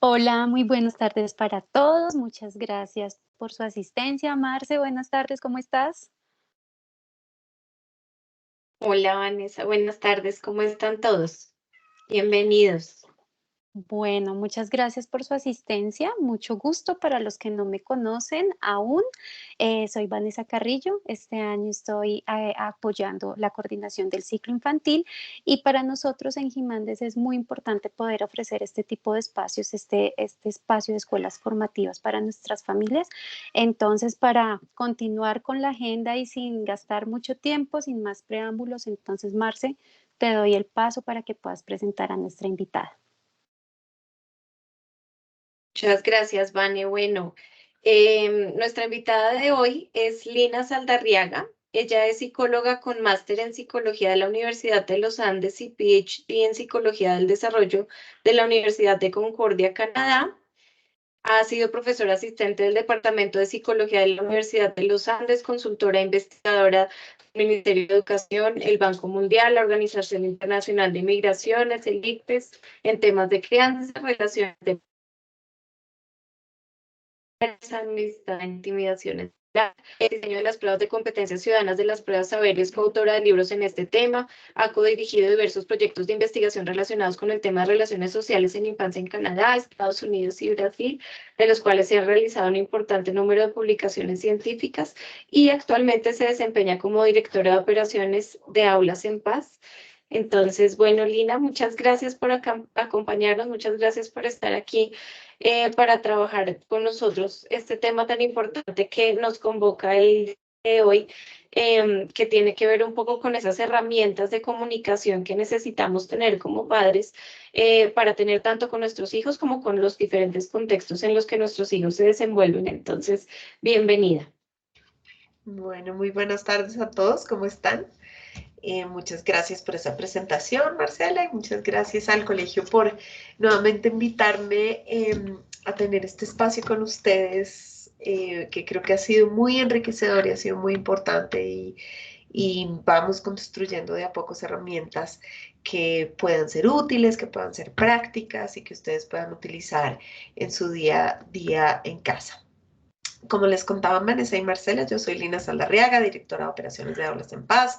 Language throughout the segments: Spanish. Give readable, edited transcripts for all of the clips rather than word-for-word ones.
Hola, muy buenas tardes para todos. Muchas gracias por su asistencia. Marce, buenas tardes, ¿cómo estás? Hola Vanessa, buenas tardes, ¿cómo están todos? Bienvenidos. Bueno, muchas gracias por su asistencia. Mucho gusto para los que no me conocen aún. Soy Vanessa Carrillo. Este año estoy apoyando la coordinación del ciclo infantil y para nosotros en Jiménez es muy importante poder ofrecer este tipo de espacios, este espacio de escuelas formativas para nuestras familias. Entonces, para continuar con la agenda y sin gastar mucho tiempo, sin más preámbulos, entonces, Marce, te doy el paso para que puedas presentar a nuestra invitada. Muchas gracias, Vane. Bueno, nuestra invitada de hoy es Lina Saldarriaga. Ella es psicóloga con máster en psicología de la Universidad de los Andes y PhD en psicología del desarrollo de la Universidad de Concordia, Canadá. Ha sido profesora asistente del Departamento de Psicología de la Universidad de los Andes, consultora e investigadora del Ministerio de Educación, el Banco Mundial, la Organización Internacional de Migraciones, el ICPES, en temas de crianza, relaciones de amistad, intimidaciones. El diseño de las pruebas de competencias ciudadanas de las pruebas saberes, coautora de libros en este tema, ha codirigido diversos proyectos de investigación relacionados con el tema de relaciones sociales en infancia en Canadá, Estados Unidos y Brasil, de los cuales se ha realizado un importante número de publicaciones científicas y actualmente se desempeña como directora de operaciones de Aulas en Paz. Entonces, bueno, Lina, muchas gracias por acompañarnos, muchas gracias por estar aquí para trabajar con nosotros este tema tan importante que nos convoca el día de hoy, que tiene que ver un poco con esas herramientas de comunicación que necesitamos tener como padres para tener tanto con nuestros hijos como con los diferentes contextos en los que nuestros hijos se desenvuelven. Entonces, bienvenida. Bueno, muy buenas tardes a todos, ¿cómo están? Muchas gracias por esa presentación, Marcela, y muchas gracias al colegio por nuevamente invitarme a tener este espacio con ustedes, que creo que ha sido muy enriquecedor y ha sido muy importante y vamos construyendo de a pocos herramientas que puedan ser útiles, que puedan ser prácticas y que ustedes puedan utilizar en su día a día en casa. Como les contaban Vanessa y Marcela, yo soy Lina Saldarriaga, directora de operaciones de Aulas en Paz,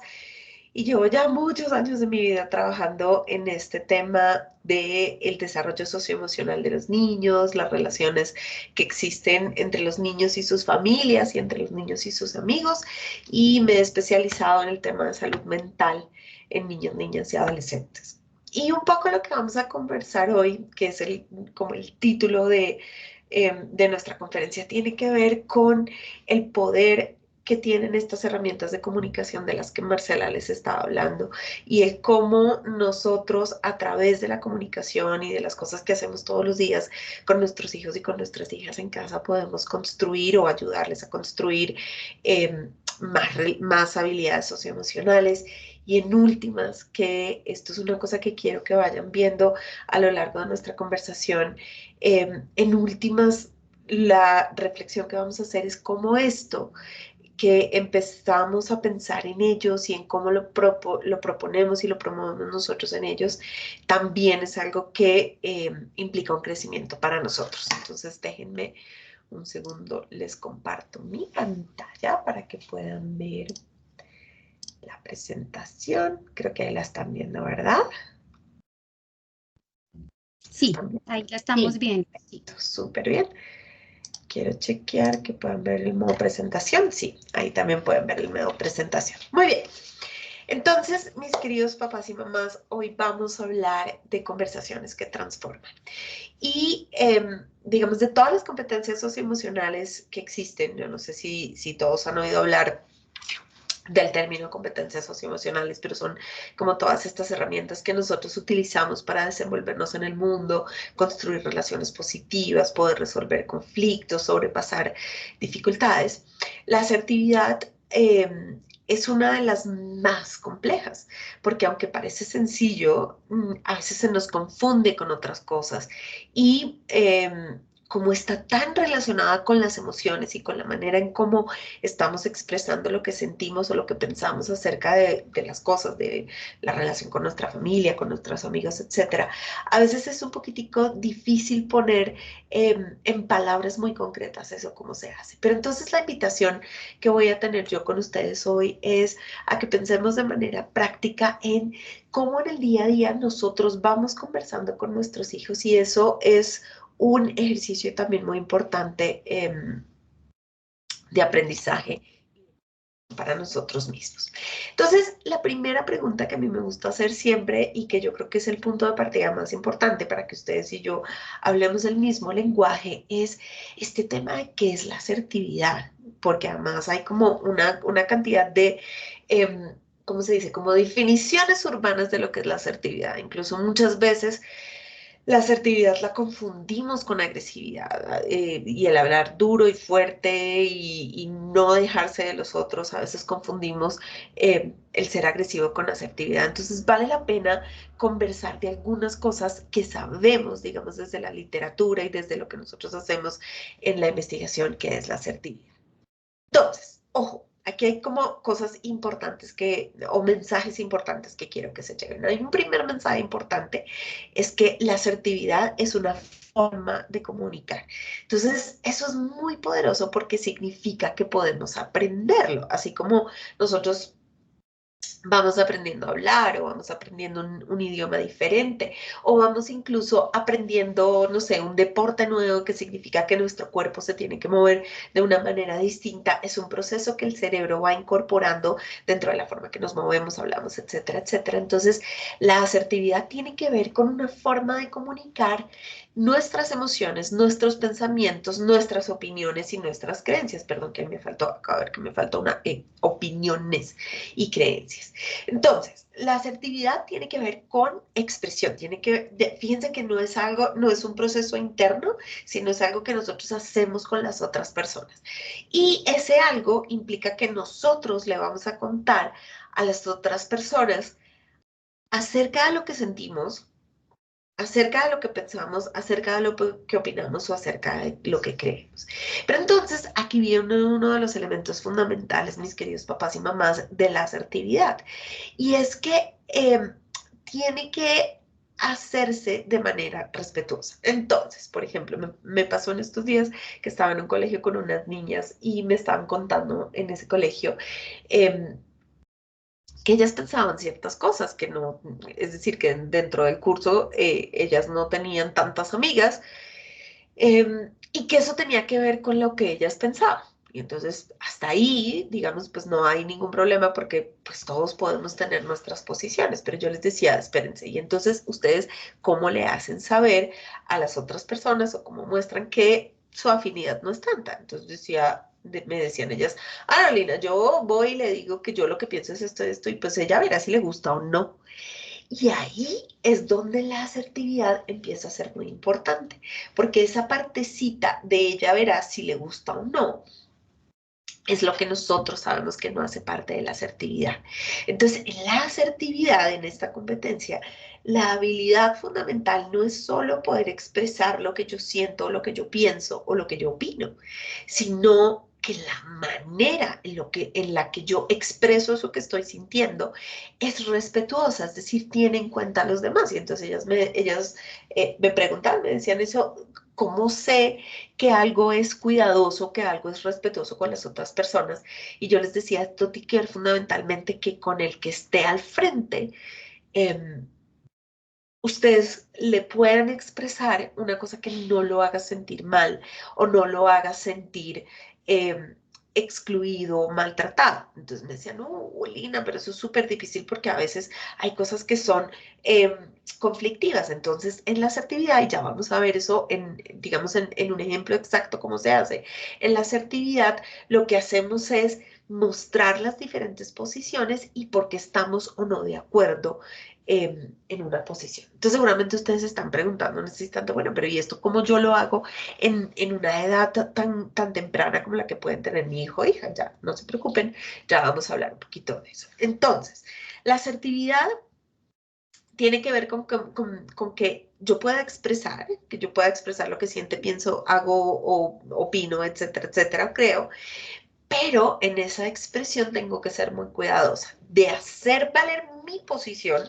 y llevo ya muchos años de mi vida trabajando en este tema del desarrollo socioemocional de los niños, las relaciones que existen entre los niños y sus familias y entre los niños y sus amigos, y me he especializado en el tema de salud mental en niños, niñas y adolescentes. Y un poco lo que vamos a conversar hoy, que es como el título de nuestra conferencia, tiene que ver con el poder que tienen estas herramientas de comunicación de las que Marcela les estaba hablando y el cómo nosotros a través de la comunicación y de las cosas que hacemos todos los días con nuestros hijos y con nuestras hijas en casa podemos construir o ayudarles a construir más habilidades socioemocionales. Y en últimas, que esto es una cosa que quiero que vayan viendo a lo largo de nuestra conversación, en últimas, la reflexión que vamos a hacer es cómo esto que empezamos a pensar en ellos y en cómo lo proponemos y lo promovemos nosotros en ellos, también es algo que implica un crecimiento para nosotros. Entonces, déjenme un segundo, les comparto mi pantalla para que puedan ver la presentación. Creo que ahí la están viendo, ¿verdad? Sí, ¿Están viendo? ahí la estamos Sí. viendo. Sí. Súper bien. Quiero chequear que puedan ver el modo presentación. Sí, ahí también pueden ver el modo presentación. Muy bien. Entonces, mis queridos papás y mamás, hoy vamos a hablar de conversaciones que transforman. Y, digamos, de todas las competencias socioemocionales que existen, yo no sé si todos han oído hablar del término competencias socioemocionales, pero son como todas estas herramientas que nosotros utilizamos para desenvolvernos en el mundo, construir relaciones positivas, poder resolver conflictos, sobrepasar dificultades. La asertividad es una de las más complejas, porque aunque parece sencillo, a veces se nos confunde con otras cosas y como está tan relacionada con las emociones y con la manera en cómo estamos expresando lo que sentimos o lo que pensamos acerca de las cosas, de la relación con nuestra familia, con nuestros amigos, etcétera, a veces es un poquitico difícil poner en palabras muy concretas eso cómo se hace. Pero entonces la invitación que voy a tener yo con ustedes hoy es a que pensemos de manera práctica en cómo en el día a día nosotros vamos conversando con nuestros hijos, y eso es un ejercicio también muy importante de aprendizaje para nosotros mismos. Entonces, la primera pregunta que a mí me gusta hacer siempre, y que yo creo que es el punto de partida más importante para que ustedes y yo hablemos el mismo lenguaje, es este tema de qué es la asertividad, porque además hay como una cantidad de ¿cómo se dice? Como definiciones urbanas de lo que es la asertividad. Incluso muchas veces la asertividad la confundimos con agresividad, y el hablar duro y fuerte y no dejarse de los otros. A veces confundimos el ser agresivo con asertividad. Entonces vale la pena conversar de algunas cosas que sabemos, digamos, desde la literatura y desde lo que nosotros hacemos en la investigación, que es la asertividad. Entonces, ojo, aquí hay como cosas importantes o mensajes importantes que quiero que se lleven. Hay un primer mensaje importante, es que la asertividad es una forma de comunicar. Entonces, eso es muy poderoso porque significa que podemos aprenderlo, así como nosotros vamos aprendiendo a hablar, o vamos aprendiendo un idioma diferente, o vamos incluso aprendiendo, no sé, un deporte nuevo, que significa que nuestro cuerpo se tiene que mover de una manera distinta. Es un proceso que el cerebro va incorporando dentro de la forma que nos movemos, hablamos, etcétera, etcétera. Entonces, la asertividad tiene que ver con una forma de comunicar nuestras emociones, nuestros pensamientos, nuestras opiniones y nuestras creencias. Perdón, que me faltó, acabo de ver que me faltó una opiniones y creencias. Entonces, la asertividad tiene que ver con expresión, fíjense que no es algo, no es un proceso interno, sino es algo que nosotros hacemos con las otras personas. Y ese algo implica que nosotros le vamos a contar a las otras personas acerca de lo que sentimos, acerca de lo que pensamos, acerca de lo que opinamos o acerca de lo que creemos. Pero entonces aquí viene uno de los elementos fundamentales, mis queridos papás y mamás, de la asertividad. Y es que tiene que hacerse de manera respetuosa. Entonces, por ejemplo, me pasó en estos días que estaba en un colegio con unas niñas y me estaban contando en ese colegio eh, que ellas pensaban ciertas cosas, que no, es decir, que dentro del curso ellas no tenían tantas amigas, y que eso tenía que ver con lo que ellas pensaban. Y entonces, hasta ahí, digamos, pues no hay ningún problema porque pues todos podemos tener nuestras posiciones, pero yo les decía, espérense, y entonces ustedes, ¿cómo le hacen saber a las otras personas o cómo muestran que su afinidad no es tanta? Entonces me decían ellas, Carolina, yo voy y le digo que yo lo que pienso es esto, y pues ella verá si le gusta o no. Y ahí es donde la asertividad empieza a ser muy importante, porque esa partecita de ella verá si le gusta o no es lo que nosotros sabemos que no hace parte de la asertividad. Entonces, en la asertividad, en esta competencia, la habilidad fundamental no es solo poder expresar lo que yo siento, lo que yo pienso o lo que yo opino, sino que la manera en la que yo expreso eso que estoy sintiendo es respetuosa, es decir, tiene en cuenta a los demás. Y entonces ellas me preguntaban, me decían eso, ¿cómo sé que algo es cuidadoso, que algo es respetuoso con las otras personas? Y yo les decía, esto tiene que ver fundamentalmente que con el que esté al frente, eh, ustedes le puedan expresar una cosa que no lo haga sentir mal o no lo haga sentir eh, excluido o maltratado. Entonces me decían, no, Lina, pero eso es súper difícil porque a veces hay cosas que son conflictivas. Entonces, en la asertividad, y ya vamos a ver eso digamos, en un ejemplo exacto cómo se hace. En la asertividad, lo que hacemos es mostrar las diferentes posiciones y por qué estamos o no de acuerdo en una posición. Entonces seguramente ustedes se están preguntando en este instante, bueno, pero ¿y esto cómo yo lo hago en una edad tan temprana como la que pueden tener mi hijo o hija? Ya, no se preocupen, ya vamos a hablar un poquito de eso. Entonces, la asertividad tiene que ver con que yo pueda expresar, lo que siento, pienso, hago o opino, etcétera, etcétera, creo, pero en esa expresión tengo que ser muy cuidadosa de hacer valer mi posición.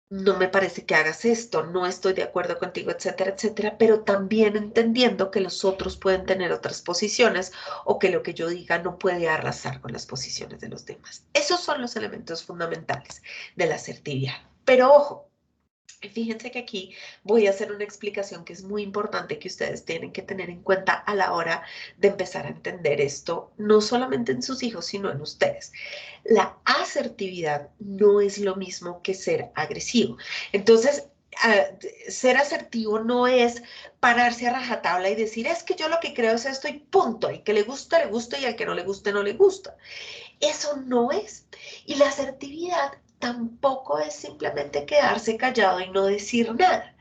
No me parece que hagas esto, no estoy de acuerdo contigo, etcétera, etcétera, pero también entendiendo que los otros pueden tener otras posiciones o que lo que yo diga no puede arrasar con las posiciones de los demás. Esos son los elementos fundamentales de la asertividad. Pero ojo, fíjense que aquí voy a hacer una explicación que es muy importante que ustedes tienen que tener en cuenta a la hora de empezar a entender esto, no solamente en sus hijos, sino en ustedes. La asertividad no es lo mismo que ser agresivo. Entonces, ser asertivo no es pararse a rajatabla y decir, es que yo lo que creo es esto y punto, y que le gusta y al que no le guste, no le gusta. Eso no es. Y la asertividad tampoco es simplemente quedarse callado y no decir nada.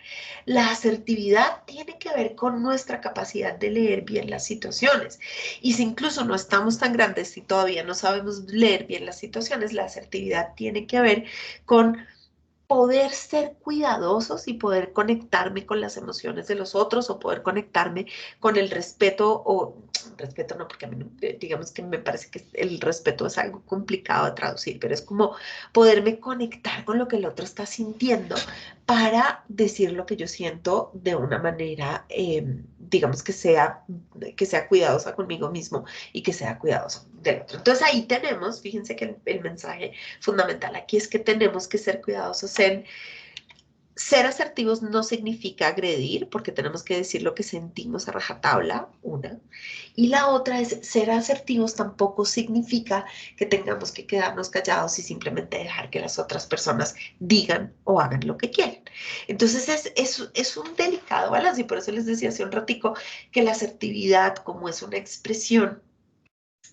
La asertividad tiene que ver con nuestra capacidad de leer bien las situaciones. Y si incluso no estamos tan grandes y todavía no sabemos leer bien las situaciones, la asertividad tiene que ver con poder ser cuidadosos y poder conectarme con las emociones de los otros o poder conectarme con el respeto o respeto no, porque a mí digamos que me parece que el respeto es algo complicado de traducir, pero es como poderme conectar con lo que el otro está sintiendo para decir lo que yo siento de una manera, digamos que sea cuidadosa conmigo mismo y que sea cuidadosa del otro. Entonces ahí tenemos, fíjense que el mensaje fundamental aquí es que tenemos que ser cuidadosos en ser asertivos. No significa agredir, porque tenemos que decir lo que sentimos a rajatabla, una. Y la otra es ser asertivos tampoco significa que tengamos que quedarnos callados y simplemente dejar que las otras personas digan o hagan lo que quieren. Entonces es un delicado balance y por eso les decía hace un ratico que la asertividad, como es una expresión,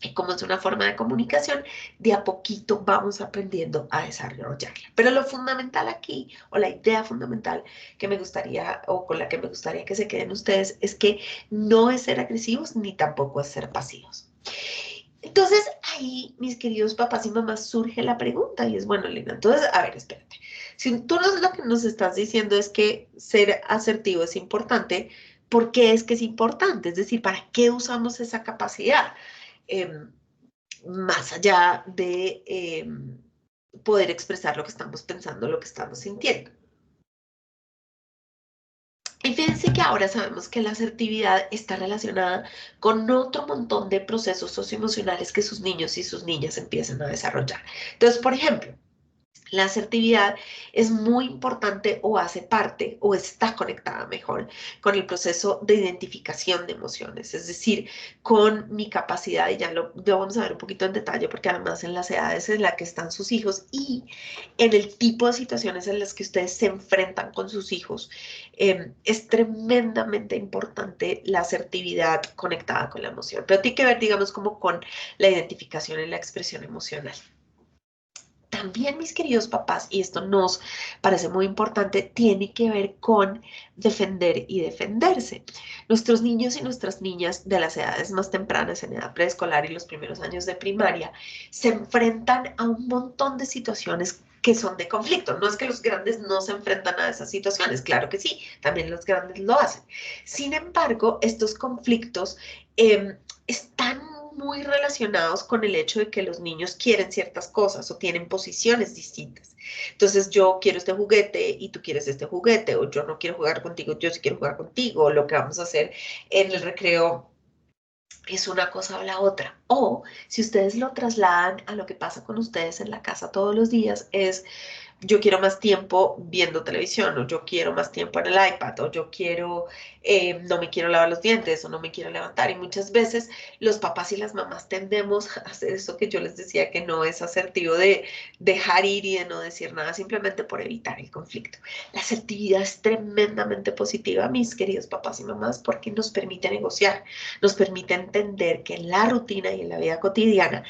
y como es una forma de comunicación, de a poquito vamos aprendiendo a desarrollarla. Pero lo fundamental aquí, o la idea fundamental que me gustaría, o con la que me gustaría que se queden ustedes, es que no es ser agresivos ni tampoco es ser pasivos. Entonces ahí, mis queridos papás y mamás, surge la pregunta y es, bueno, Lina, entonces, a ver, espérate. Si tú lo que nos estás diciendo es que ser asertivo es importante, ¿por qué es que es importante? Es decir, ¿para qué usamos esa capacidad? Más allá de poder expresar lo que estamos pensando, lo que estamos sintiendo. Y fíjense que ahora sabemos que la asertividad está relacionada con otro montón de procesos socioemocionales que sus niños y sus niñas empiezan a desarrollar. Entonces, por ejemplo, la asertividad es muy importante o hace parte o está conectada mejor con el proceso de identificación de emociones, es decir, con mi capacidad, y ya lo vamos a ver un poquito en detalle porque además en las edades en las que están sus hijos y en el tipo de situaciones en las que ustedes se enfrentan con sus hijos, es tremendamente importante la asertividad conectada con la emoción, pero tiene que ver, digamos, como con la identificación y la expresión emocional. También, mis queridos papás, y esto nos parece muy importante, tiene que ver con defender y defenderse. Nuestros niños y nuestras niñas de las edades más tempranas, en edad preescolar y los primeros años de primaria, se enfrentan a un montón de situaciones que son de conflicto. No es que los grandes no se enfrentan a esas situaciones, claro que sí, también los grandes lo hacen. Sin embargo, estos conflictos están muy relacionados con el hecho de que los niños quieren ciertas cosas o tienen posiciones distintas. Entonces yo quiero este juguete y tú quieres este juguete, o yo no quiero jugar contigo, yo sí quiero jugar contigo, o lo que vamos a hacer en el recreo es una cosa o la otra. O si ustedes lo trasladan a lo que pasa con ustedes en la casa todos los días, es yo quiero más tiempo viendo televisión, o yo quiero más tiempo en el iPad, o yo quiero, no me quiero lavar los dientes, o no me quiero levantar. Y muchas veces los papás y las mamás tendemos a hacer eso que yo les decía que no es asertivo, de dejar ir y de no decir nada simplemente por evitar el conflicto. La asertividad es tremendamente positiva, mis queridos papás y mamás, porque nos permite negociar, nos permite entender que en la rutina y en la vida cotidiana,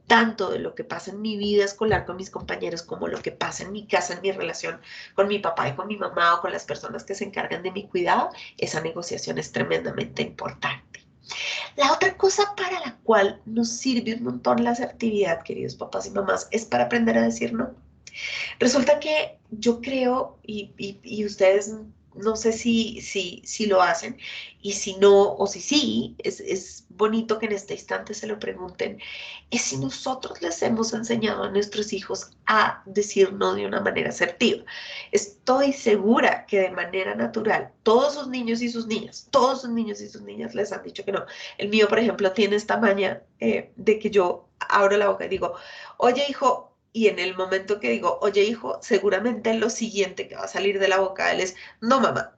tanto de lo que pasa en mi vida escolar con mis compañeros como lo que pasa en mi casa, en mi relación con mi papá y con mi mamá o con las personas que se encargan de mi cuidado, esa negociación es tremendamente importante. La otra cosa para la cual nos sirve un montón la asertividad, queridos papás y mamás, es para aprender a decir no. Resulta que yo creo, y ustedes no sé si lo hacen, y si no, o si sí, es bonito que en este instante se lo pregunten, es si nosotros les hemos enseñado a nuestros hijos a decir no de una manera asertiva. Estoy segura que de manera natural, todos sus niños y sus niñas, todos sus niños y sus niñas les han dicho que no. El mío, por ejemplo, tiene esta maña de que yo abro la boca y digo, oye, hijo, y en el momento que digo, oye, hijo, seguramente lo siguiente que va a salir de la boca de él es, no, mamá.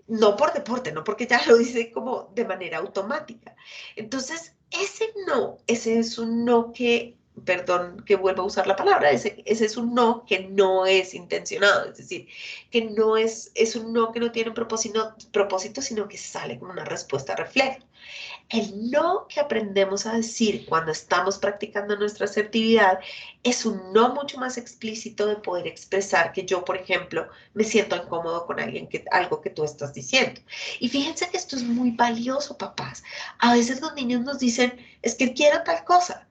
No por deporte, no porque ya lo dice como de manera automática. Entonces, ese es un no que, perdón que vuelva a usar la palabra, ese es un no que no es intencionado, es decir, que no es un no que no tiene propósito, sino que sale como una respuesta refleja. El no que aprendemos a decir cuando estamos practicando nuestra asertividad es un no mucho más explícito de poder expresar que yo, por ejemplo, me siento incómodo con algo que tú estás diciendo. Y fíjense que esto es muy valioso, papás. A veces los niños nos dicen, es que quiero tal cosa.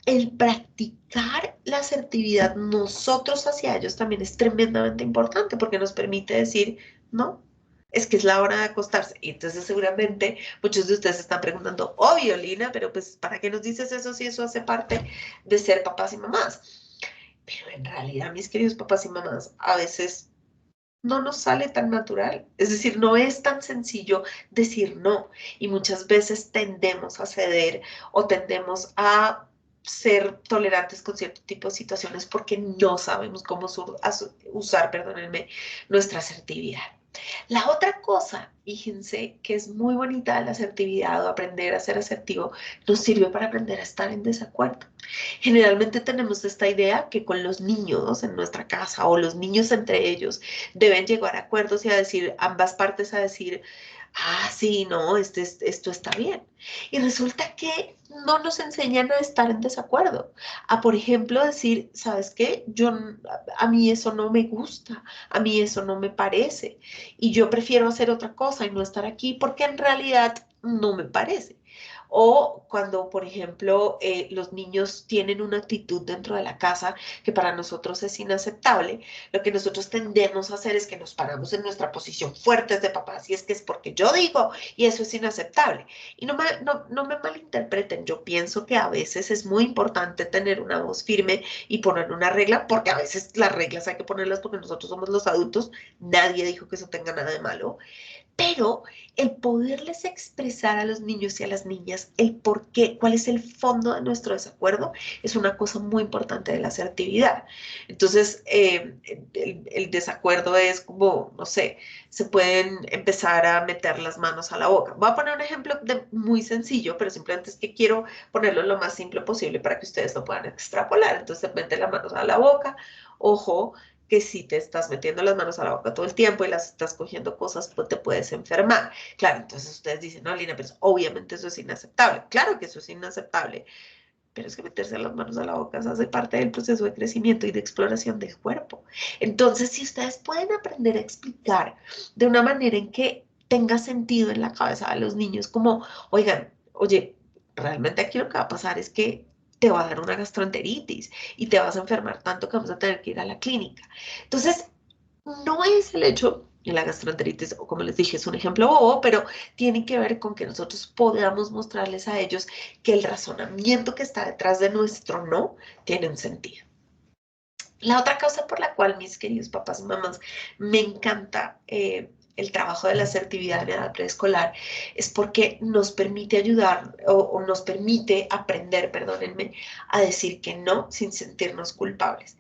El practicar la asertividad nosotros hacia ellos también es tremendamente importante porque nos permite decir, no, es que es la hora de acostarse. Y entonces seguramente muchos de ustedes están preguntando, obvio, Lina, pero pues ¿para qué nos dices eso si eso hace parte de ser papás y mamás? Pero en realidad, mis queridos papás y mamás, a veces no nos sale tan natural. Es decir, no es tan sencillo decir no. Y muchas veces tendemos a ceder o tendemos a ser tolerantes con cierto tipo de situaciones porque no sabemos cómo usar, perdónenme, nuestra asertividad. La otra cosa, fíjense, que es muy bonita de la asertividad o aprender a ser asertivo, nos sirve para aprender a estar en desacuerdo. Generalmente tenemos esta idea que con los niños en nuestra casa o los niños entre ellos deben llegar a acuerdos y a decir, ambas partes a decir, ah, sí, no, esto está bien. Y resulta que no nos enseñan a estar en desacuerdo. A, por ejemplo, decir, ¿sabes qué? A mí eso no me gusta, a mí eso no me parece y yo prefiero hacer otra cosa y no estar aquí porque en realidad no me parece. O cuando, por ejemplo, los niños tienen una actitud dentro de la casa que para nosotros es inaceptable, lo que nosotros tendemos a hacer es que nos paramos en nuestra posición fuertes de papás y es que es porque yo digo y eso es inaceptable. Y no me malinterpreten, yo pienso que a veces es muy importante tener una voz firme y poner una regla, porque a veces las reglas hay que ponerlas porque nosotros somos los adultos, nadie dijo que eso tenga nada de malo, pero el poderles expresar a los niños y a las niñas el por qué, cuál es el fondo de nuestro desacuerdo, es una cosa muy importante de la asertividad. Entonces, el desacuerdo es como, no sé, se pueden empezar a meter las manos a la boca. Voy a poner un ejemplo muy sencillo, pero simplemente es que quiero ponerlo lo más simple posible para que ustedes lo puedan extrapolar. Entonces, se meten las manos a la boca, ojo, que si te estás metiendo las manos a la boca todo el tiempo y las estás cogiendo cosas, pues te puedes enfermar. Claro, entonces ustedes dicen, no, Lina, pero obviamente eso es inaceptable. Claro que eso es inaceptable, pero es que meterse las manos a la boca hace parte del proceso de crecimiento y de exploración del cuerpo. Entonces, si ustedes pueden aprender a explicar de una manera en que tenga sentido en la cabeza de los niños, como, oigan, oye, realmente aquí lo que va a pasar es que te va a dar una gastroenteritis y te vas a enfermar tanto que vamos a tener que ir a la clínica. Entonces, no es el hecho, y la gastroenteritis, o como les dije, es un ejemplo bobo, pero tiene que ver con que nosotros podamos mostrarles a ellos que el razonamiento que está detrás de nuestro no tiene un sentido. La otra causa por la cual, mis queridos papás y mamás, me encanta el trabajo de la asertividad en edad preescolar es porque nos permite ayudar o nos permite aprender, perdónenme, a decir que no sin sentirnos culpables.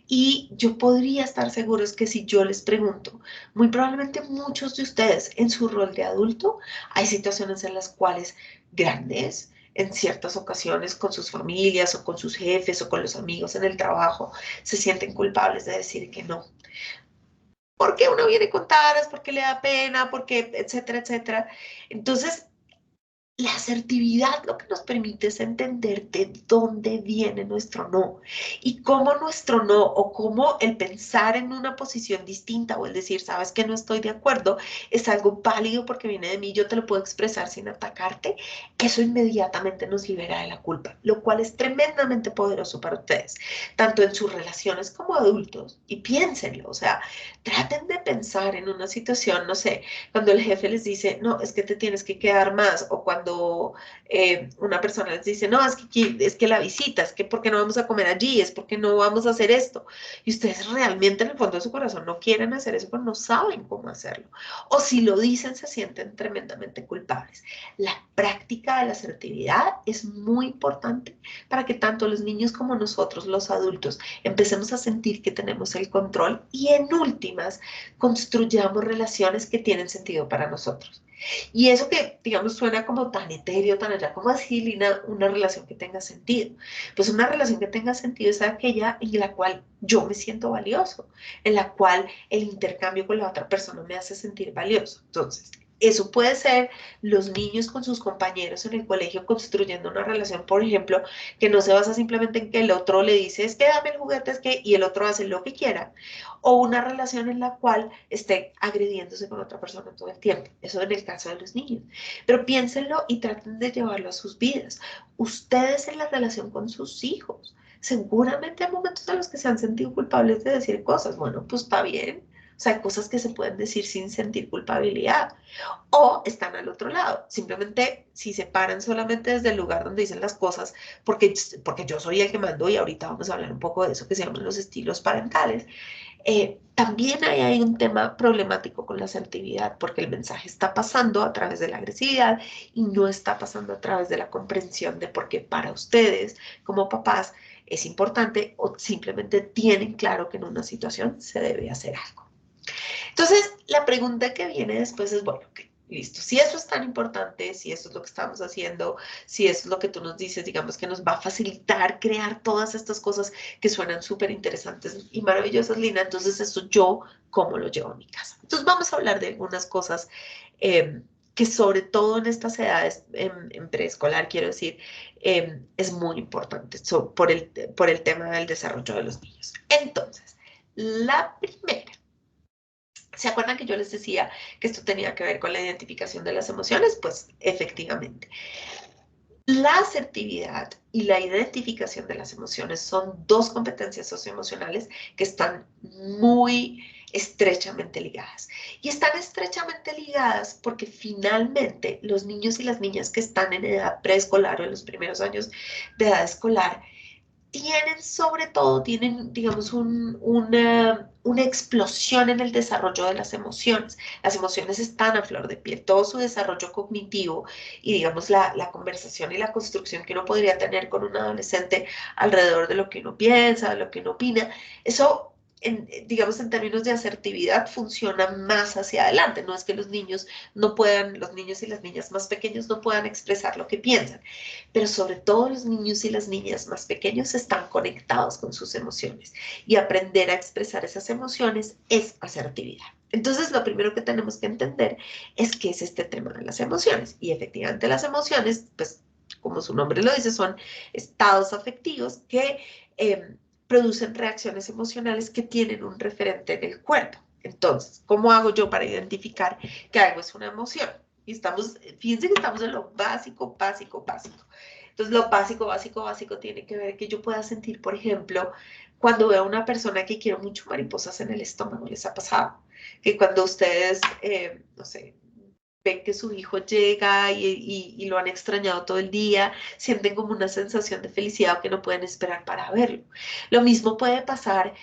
Y yo podría estar seguros que si yo les pregunto, muy probablemente muchos de ustedes en su rol de adulto, hay situaciones en las cuales grandes, en ciertas ocasiones con sus familias o con sus jefes o con los amigos en el trabajo, se sienten culpables de decir que no. Porque uno viene con taras, porque le da pena, porque etcétera, etcétera. Entonces, la asertividad lo que nos permite es entender de dónde viene nuestro no y cómo nuestro no o cómo el pensar en una posición distinta o el decir, sabes que no estoy de acuerdo, es algo válido porque viene de mí, yo te lo puedo expresar sin atacarte. Eso inmediatamente nos libera de la culpa, lo cual es tremendamente poderoso para ustedes, tanto en sus relaciones como adultos. Y piénsenlo, o sea, traten de pensar en una situación, no sé, cuando el jefe les dice, no, es que te tienes que quedar más, o cuando una persona les dice, no, es que la visita, es que porque no vamos a comer allí, es porque no vamos a hacer esto. Y ustedes realmente en el fondo de su corazón no quieren hacer eso, pero no saben cómo hacerlo. O si lo dicen, se sienten tremendamente culpables. La práctica de la asertividad es muy importante para que tanto los niños como nosotros, los adultos, empecemos a sentir que tenemos el control y en últimas construyamos relaciones que tienen sentido para nosotros. Y eso que, digamos, suena como tan etéreo, tan allá, como así, Lina, una relación que tenga sentido. Pues una relación que tenga sentido es aquella en la cual yo me siento valioso, en la cual el intercambio con la otra persona me hace sentir valioso. Entonces, eso puede ser los niños con sus compañeros en el colegio construyendo una relación, por ejemplo, que no se basa simplemente en que el otro le dice, es que dame el juguete, es que, y el otro hace lo que quiera, o una relación en la cual esté agrediéndose con otra persona todo el tiempo. Eso en el caso de los niños. Pero piénsenlo y traten de llevarlo a sus vidas. Ustedes en la relación con sus hijos. Seguramente hay momentos en los que se han sentido culpables de decir cosas. Bueno, pues está bien. O sea, hay cosas que se pueden decir sin sentir culpabilidad. O están al otro lado. Simplemente si se paran solamente desde el lugar donde dicen las cosas, porque yo soy el que mando y ahorita vamos a hablar un poco de eso que se llaman los estilos parentales. También hay un tema problemático con la asertividad, porque el mensaje está pasando a través de la agresividad y no está pasando a través de la comprensión de por qué para ustedes como papás es importante o simplemente tienen claro que en una situación se debe hacer algo. Entonces, la pregunta que viene después es, bueno, ok, listo, si eso es tan importante, si eso es lo que estamos haciendo, si eso es lo que tú nos dices, digamos que nos va a facilitar crear todas estas cosas que suenan súper interesantes y maravillosas, Lina, entonces eso yo, ¿cómo lo llevo a mi casa? Entonces vamos a hablar de algunas cosas que sobre todo en estas edades, en preescolar, quiero decir, es muy importante por el tema del desarrollo de los niños. Entonces, la primera. ¿Se acuerdan que yo les decía que esto tenía que ver con la identificación de las emociones? Pues efectivamente. La asertividad y la identificación de las emociones son dos competencias socioemocionales que están muy estrechamente ligadas. Y están estrechamente ligadas porque finalmente los niños y las niñas que están en edad preescolar o en los primeros años de edad escolar tienen sobre todo, tienen, digamos, una explosión en el desarrollo de las emociones. Las emociones están a flor de piel, todo su desarrollo cognitivo y, digamos, la conversación y la construcción que uno podría tener con un adolescente alrededor de lo que uno piensa, de lo que uno opina, eso, digamos, en términos de asertividad, funciona más hacia adelante. No es que los niños no puedan, los niños y las niñas más pequeños no puedan expresar lo que piensan, pero sobre todo los niños y las niñas más pequeños están conectados con sus emociones y aprender a expresar esas emociones es asertividad. Entonces, lo primero que tenemos que entender es qué es este tema de las emociones. Y efectivamente las emociones, pues como su nombre lo dice, son estados afectivos que producen reacciones emocionales que tienen un referente en el cuerpo. Entonces, ¿cómo hago yo para identificar que algo es una emoción? Y fíjense que estamos en lo básico, básico, básico. Entonces, lo básico, básico, básico tiene que ver que yo pueda sentir, por ejemplo, cuando veo a una persona que quiero mucho mariposas en el estómago, ¿les ha pasado? Que cuando ustedes, no sé, ven que su hijo llega y lo han extrañado todo el día, sienten como una sensación de felicidad que no pueden esperar para verlo. Lo mismo puede pasar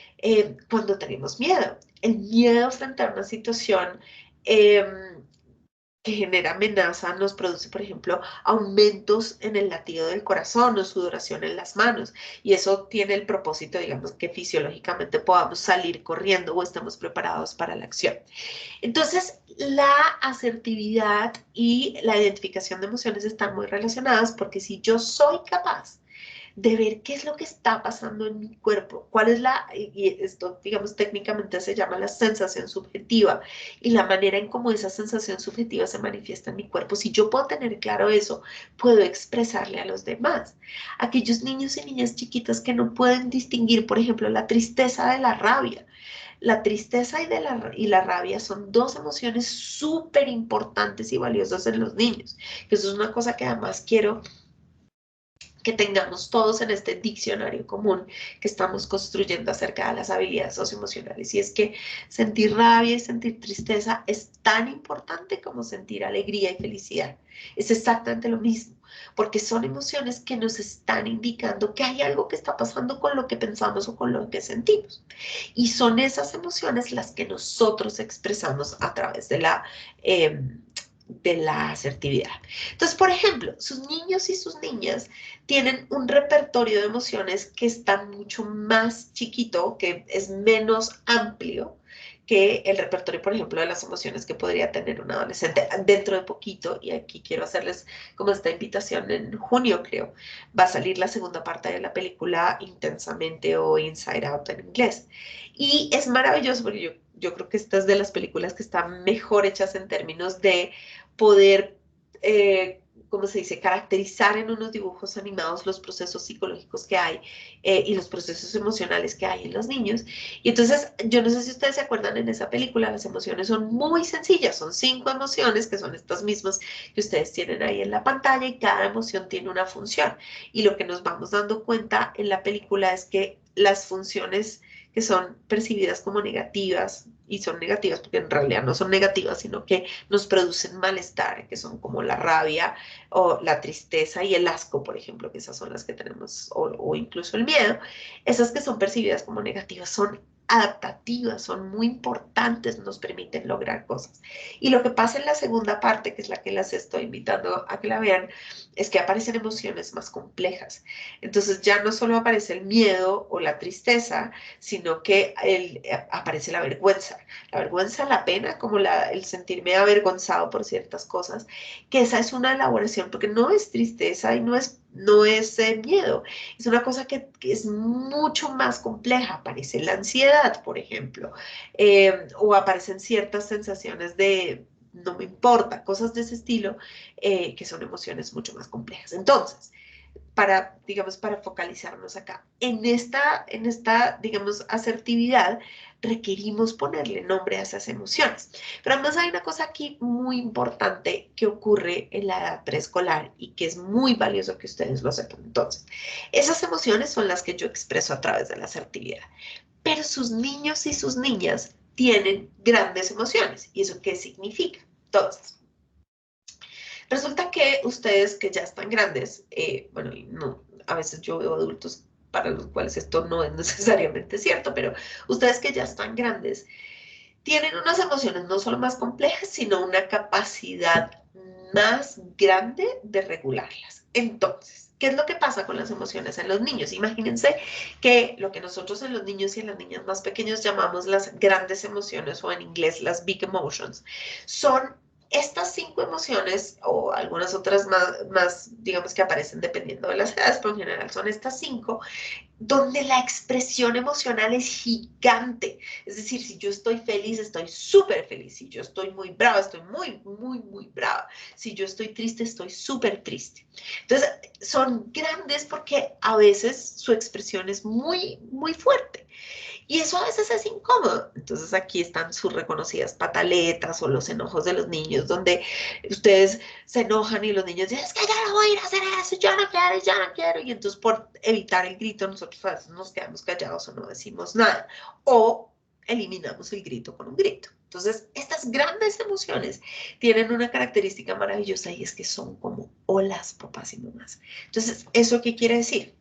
cuando tenemos miedo. El miedo frente a una situación que genera amenaza nos produce, por ejemplo, aumentos en el latido del corazón o sudoración en las manos. Y eso tiene el propósito, digamos, que fisiológicamente podamos salir corriendo o estemos preparados para la acción. Entonces, la asertividad y la identificación de emociones están muy relacionadas porque si yo soy capaz de ver qué es lo que está pasando en mi cuerpo, cuál es y esto, digamos, técnicamente se llama la sensación subjetiva, y la manera en cómo esa sensación subjetiva se manifiesta en mi cuerpo. Si yo puedo tener claro eso, puedo expresarle a los demás. Aquellos niños y niñas chiquitas que no pueden distinguir, por ejemplo, la tristeza de la rabia. La tristeza y la rabia son dos emociones súper importantes y valiosas en los niños. Eso es una cosa que además quiero que tengamos todos en este diccionario común que estamos construyendo acerca de las habilidades socioemocionales. Y es que sentir rabia y sentir tristeza es tan importante como sentir alegría y felicidad. Es exactamente lo mismo, porque son emociones que nos están indicando que hay algo que está pasando con lo que pensamos o con lo que sentimos. Y son esas emociones las que nosotros expresamos a través de la asertividad. Entonces, por ejemplo, sus niños y sus niñas tienen un repertorio de emociones que está mucho más chiquito, que es menos amplio que el repertorio, por ejemplo, de las emociones que podría tener un adolescente dentro de poquito. Y aquí quiero hacerles como esta invitación: en junio, creo, va a salir la segunda parte de la película Intensamente, o Inside Out en inglés. Y es maravilloso porque yo creo que esta es de las películas que están mejor hechas en términos de poder, ¿cómo se dice?, caracterizar en unos dibujos animados los procesos psicológicos que hay, y los procesos emocionales que hay en los niños. Y entonces, yo no sé si ustedes se acuerdan, en esa película las emociones son muy sencillas, son 5 emociones que son estas mismas que ustedes tienen ahí en la pantalla, y cada emoción tiene una función. Y lo que nos vamos dando cuenta en la película es que las funciones que son percibidas como negativas, y son negativas porque en realidad no son negativas, sino que nos producen malestar, que son como la rabia o la tristeza y el asco, por ejemplo, que esas son las que tenemos, o incluso el miedo. Esas que son percibidas como negativas son adaptativas, son muy importantes, nos permiten lograr cosas. Y lo que pasa en la segunda parte, que es la que las estoy invitando a que la vean, es que aparecen emociones más complejas. Entonces ya no solo aparece el miedo o la tristeza, sino que aparece la vergüenza. La vergüenza, la pena, como el sentirme avergonzado por ciertas cosas, que esa es una elaboración, porque no es tristeza y no es miedo. Es una cosa que es mucho más compleja. Aparece la ansiedad, por ejemplo, o aparecen ciertas sensaciones de no me importa, cosas de ese estilo, que son emociones mucho más complejas. Entonces, digamos, para focalizarnos acá, digamos, asertividad, requerimos ponerle nombre a esas emociones. Pero además hay una cosa aquí muy importante que ocurre en la edad preescolar y que es muy valioso que ustedes lo sepan. Entonces, esas emociones son las que yo expreso a través de la asertividad, pero sus niños y sus niñas tienen grandes emociones. ¿Y eso qué significa? Entonces, resulta que ustedes que ya están grandes, bueno, y no, a veces yo veo adultos para los cuales esto no es necesariamente cierto, pero ustedes que ya están grandes tienen unas emociones no solo más complejas, sino una capacidad más grande de regularlas. Entonces, ¿qué es lo que pasa con las emociones en los niños? Imagínense que lo que nosotros en los niños y en las niñas más pequeños llamamos las grandes emociones, o en inglés las big emotions, son estas 5 emociones, o algunas otras más, digamos, que aparecen dependiendo de las edades, pero en general son estas 5, donde la expresión emocional es gigante. Es decir, si yo estoy feliz, estoy súper feliz. Si yo estoy muy brava, estoy muy, muy, muy brava. Si yo estoy triste, estoy súper triste. Entonces, son grandes porque a veces su expresión es muy, muy fuerte. Y eso a veces es incómodo. Entonces aquí están sus reconocidas pataletas o los enojos de los niños, donde ustedes se enojan y los niños dicen: es que ya no voy a ir a hacer eso, yo no quiero, yo no quiero. Y entonces, por evitar el grito, nosotros a veces nos quedamos callados o no decimos nada. O eliminamos el grito con un grito. Entonces, estas grandes emociones tienen una característica maravillosa, y es que son como olas, papás y mamás. Entonces, ¿eso qué quiere decir?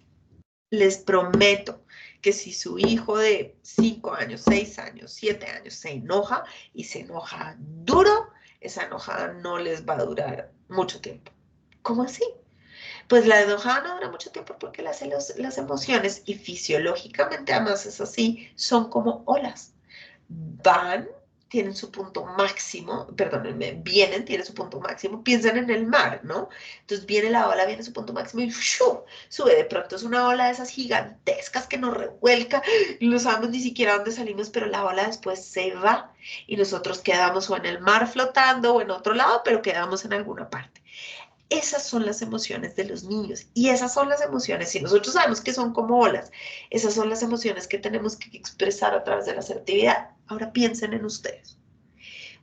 Les prometo que si su hijo de 5 años, 6 años, 7 años se enoja, y se enoja duro, esa enojada no les va a durar mucho tiempo. ¿Cómo así? Pues la enojada no dura mucho tiempo porque las emociones, y fisiológicamente además es así, son como olas. Van, tienen su punto máximo, perdónenme, tienen su punto máximo, piensan en el mar, ¿no? Entonces viene la ola, viene su punto máximo y ¡shu! Sube. De pronto es una ola de esas gigantescas que nos revuelca y no sabemos ni siquiera dónde salimos, pero la ola después se va y nosotros quedamos o en el mar flotando o en otro lado, pero quedamos en alguna parte. Esas son las emociones de los niños y esas son las emociones, si nosotros sabemos que son como olas, esas son las emociones que tenemos que expresar a través de la asertividad. Ahora piensen en ustedes.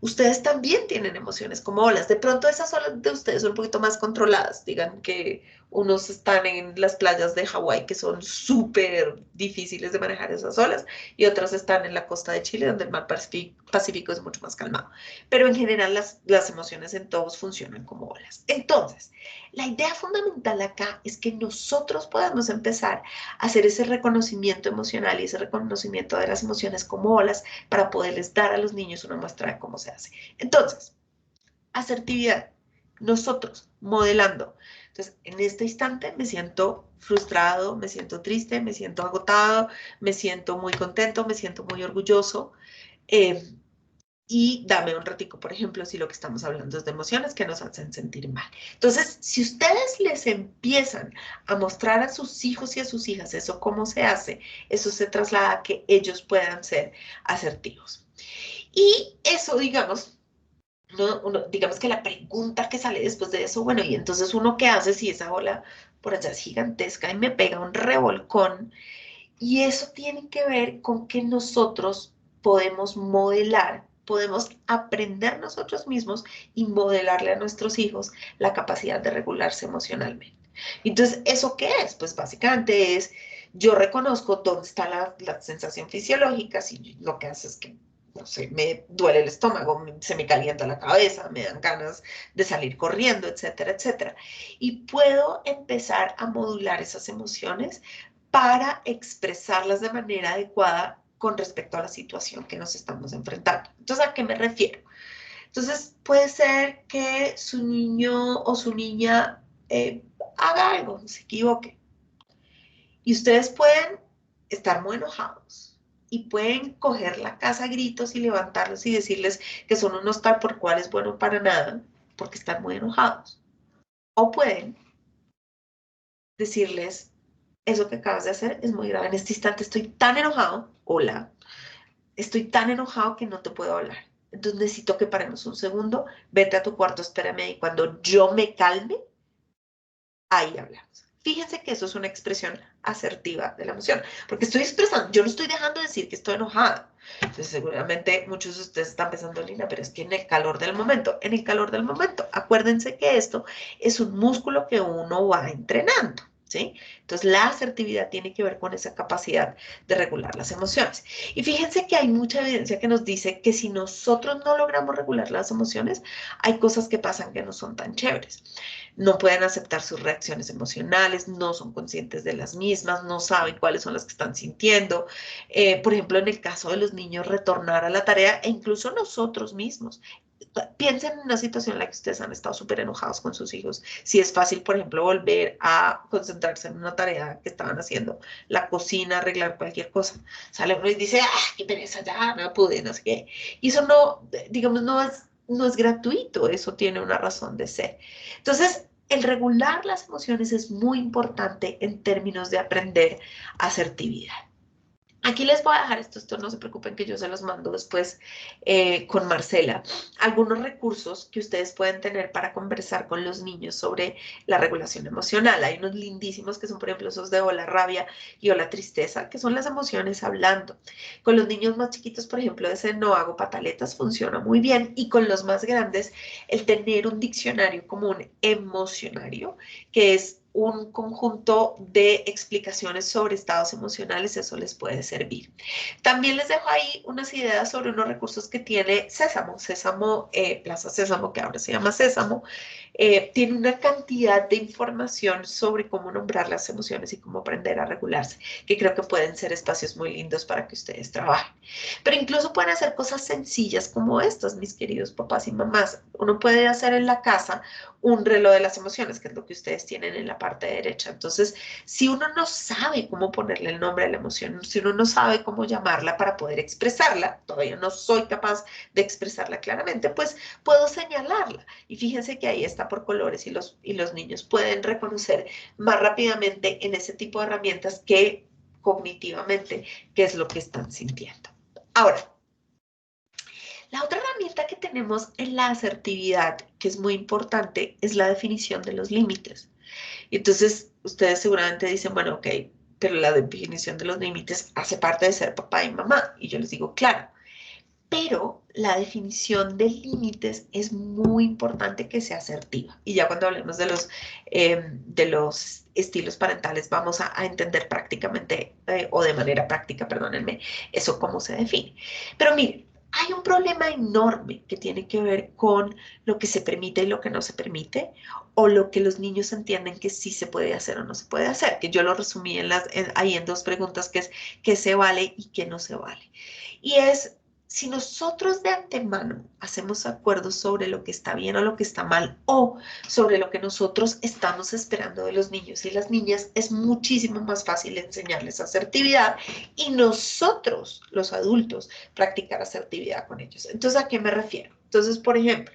Ustedes también tienen emociones como olas. De pronto esas olas de ustedes son un poquito más controladas. Digan que unos están en las playas de Hawái, que son súper difíciles de manejar esas olas, y otras están en la costa de Chile, donde el mar Pacífico es mucho más calmado. Pero en general las emociones en todos funcionan como olas. Entonces, la idea fundamental acá es que nosotros podamos empezar a hacer ese reconocimiento emocional y ese reconocimiento de las emociones como olas para poderles dar a los niños una muestra de cómo se hace. Entonces, asertividad, nosotros modelando. Entonces, en este instante me siento frustrado, me siento triste, me siento agotado, me siento muy contento, me siento muy orgulloso. Y dame un ratico, por ejemplo, si lo que estamos hablando es de emociones que nos hacen sentir mal. Entonces, si ustedes les empiezan a mostrar a sus hijos y a sus hijas eso cómo se hace, eso se traslada a que ellos puedan ser asertivos. Y eso, digamos, digamos que la pregunta que sale después de eso, bueno, y entonces uno qué hace si esa ola por allá es gigantesca y me pega un revolcón, y eso tiene que ver con que nosotros podemos modelar, podemos aprender nosotros mismos y modelarle a nuestros hijos la capacidad de regularse emocionalmente. Entonces, ¿eso qué es? Pues básicamente es, yo reconozco dónde está la sensación fisiológica, si lo que hace es que, no sé, me duele el estómago, se me calienta la cabeza, me dan ganas de salir corriendo, etcétera, etcétera. Y puedo empezar a modular esas emociones para expresarlas de manera adecuada con respecto a la situación que nos estamos enfrentando. Entonces, ¿a qué me refiero? Entonces, puede ser que su niño o su niña haga algo, se equivoque. Y ustedes pueden estar muy enojados y pueden coger la casa a gritos y levantarlos y decirles que son unos tal por cuales bueno para nada, porque están muy enojados. O pueden decirles, eso que acabas de hacer es muy grave. En este instante estoy tan enojado, hola, estoy tan enojado que no te puedo hablar. Entonces necesito que paremos un segundo, vete a tu cuarto, espérame y cuando yo me calme, ahí hablamos. Fíjense que eso es una expresión asertiva de la emoción, porque estoy expresando, yo no estoy dejando de decir que estoy enojada. Entonces seguramente muchos de ustedes están pensando, Lina, pero es que en el calor del momento, acuérdense que esto es un músculo que uno va entrenando. ¿Sí? Entonces, la asertividad tiene que ver con esa capacidad de regular las emociones. Y fíjense que hay mucha evidencia que nos dice que si nosotros no logramos regular las emociones, hay cosas que pasan que no son tan chéveres. No pueden aceptar sus reacciones emocionales, no son conscientes de las mismas, no saben cuáles son las que están sintiendo. Por ejemplo, en el caso de los niños, retornar a la tarea e incluso nosotros mismos. Piensen en una situación en la que ustedes han estado súper enojados con sus hijos. Si es fácil, por ejemplo, volver a concentrarse en una tarea que estaban haciendo, la cocina, arreglar cualquier cosa. Sale uno y dice, ¡ah, qué pereza, ya no pude, no sé qué! Y eso no, digamos, no es gratuito, eso tiene una razón de ser. Entonces, el regular las emociones es muy importante en términos de aprender asertividad. Aquí les voy a dejar esto no se preocupen que yo se los mando después con Marcela. Algunos recursos que ustedes pueden tener para conversar con los niños sobre la regulación emocional. Hay unos lindísimos que son, por ejemplo, esos de o la rabia y o la tristeza, que son las emociones hablando. Con los niños más chiquitos, por ejemplo, ese no hago pataletas funciona muy bien. Y con los más grandes, el tener un diccionario como un emocionario, que es un conjunto de explicaciones sobre estados emocionales, eso les puede servir. También les dejo ahí unas ideas sobre unos recursos que tiene Sésamo, Plaza Sésamo, que ahora se llama Sésamo, tiene una cantidad de información sobre cómo nombrar las emociones y cómo aprender a regularse, que creo que pueden ser espacios muy lindos para que ustedes trabajen. Pero incluso pueden hacer cosas sencillas como estas, mis queridos papás y mamás. Uno puede hacer en la casa un reloj de las emociones, que es lo que ustedes tienen en la parte derecha. Entonces, si uno no sabe cómo ponerle el nombre a la emoción, si uno no sabe cómo llamarla para poder expresarla, todavía no soy capaz de expresarla claramente, pues puedo señalarla. Y fíjense que ahí está por colores y los niños pueden reconocer más rápidamente en ese tipo de herramientas que cognitivamente qué es lo que están sintiendo. Ahora, la otra herramienta que tenemos en la asertividad, que es muy importante, es la definición de los límites. Y entonces, ustedes seguramente dicen, bueno, ok, pero la definición de los límites hace parte de ser papá y mamá. Y yo les digo, claro, pero la definición de límites es muy importante que sea asertiva. Y ya cuando hablemos de los estilos parentales, vamos a entender prácticamente, o de manera práctica, perdónenme, eso cómo se define. Pero miren, hay un problema enorme que tiene que ver con lo que se permite y lo que no se permite, o lo que los niños entienden que sí se puede hacer o no se puede hacer, que yo lo resumí ahí en dos preguntas, que es qué se vale y qué no se vale. Y es, si nosotros de antemano hacemos acuerdos sobre lo que está bien o lo que está mal, o sobre lo que nosotros estamos esperando de los niños y las niñas, es muchísimo más fácil enseñarles asertividad y nosotros, los adultos, practicar asertividad con ellos. Entonces, ¿a qué me refiero? Entonces, por ejemplo,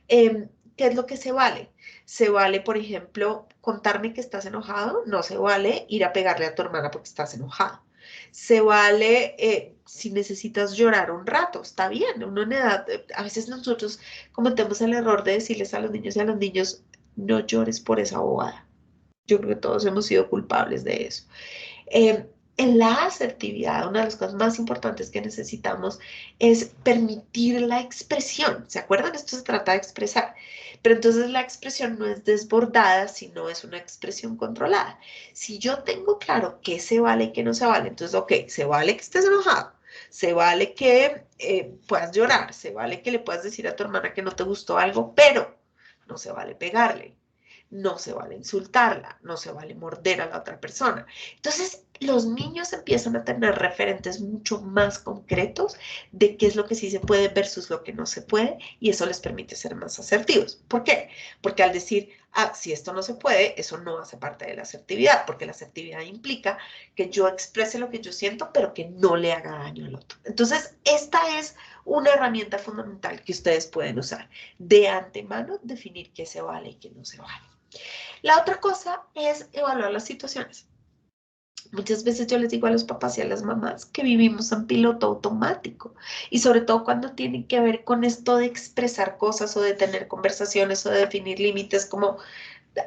¿qué es lo que se vale? Se vale, por ejemplo, contarme que estás enojado, no se vale ir a pegarle a tu hermana porque estás enojado. Se vale si necesitas llorar un rato, está bien, uno en edad, a veces nosotros cometemos el error de decirles a los niños y a los niños, no llores por esa bobada. Yo creo que todos hemos sido culpables de eso. Eh, en la asertividad, una de las cosas más importantes que necesitamos es permitir la expresión. ¿Se acuerdan? Esto se trata de expresar. Pero entonces la expresión no es desbordada, sino es una expresión controlada. Si yo tengo claro qué se vale y qué no se vale, entonces, ok, se vale que estés enojado, se vale que puedas llorar, se vale que le puedas decir a tu hermana que no te gustó algo, pero no se vale pegarle. No se vale insultarla, no se vale morder a la otra persona. Entonces, los niños empiezan a tener referentes mucho más concretos de qué es lo que sí se puede versus lo que no se puede, y eso les permite ser más asertivos. ¿Por qué? Porque al decir, ah, si esto no se puede, eso no hace parte de la asertividad, porque la asertividad implica que yo exprese lo que yo siento, pero que no le haga daño al otro. Entonces, esta es una herramienta fundamental que ustedes pueden usar. De antemano, definir qué se vale y qué no se vale. La otra cosa es evaluar las situaciones. Muchas veces yo les digo a los papás y a las mamás que vivimos en piloto automático, y sobre todo cuando tiene que ver con esto de expresar cosas o de tener conversaciones o de definir límites, como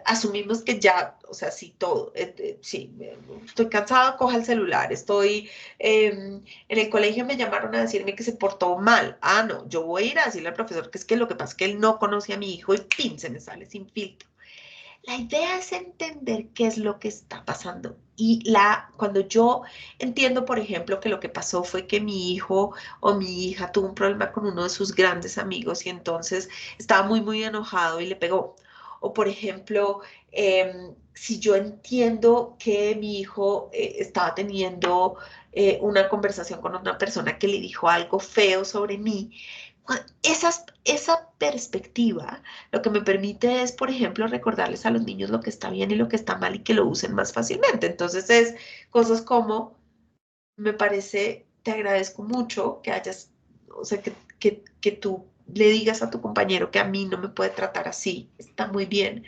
asumimos que ya, o sea, sí, todo, sí, estoy cansado, coja el celular, estoy, en el colegio me llamaron a decirme que se portó mal. Ah, no, yo voy a ir a decirle al profesor que es que lo que pasa es que él no conoce a mi hijo y ¡pin! Se me sale sin filtro. La idea es entender qué es lo que está pasando. Y cuando yo entiendo, por ejemplo, que lo que pasó fue que mi hijo o mi hija tuvo un problema con uno de sus grandes amigos y entonces estaba muy, muy enojado y le pegó. O, por ejemplo, si yo entiendo que mi hijo estaba teniendo una conversación con una persona que le dijo algo feo sobre mí, esa perspectiva lo que me permite es, por ejemplo, recordarles a los niños lo que está bien y lo que está mal y que lo usen más fácilmente. Entonces es cosas como, me parece, te agradezco mucho que hayas, o sea, que tú le digas a tu compañero que a mí no me puede tratar así, está muy bien,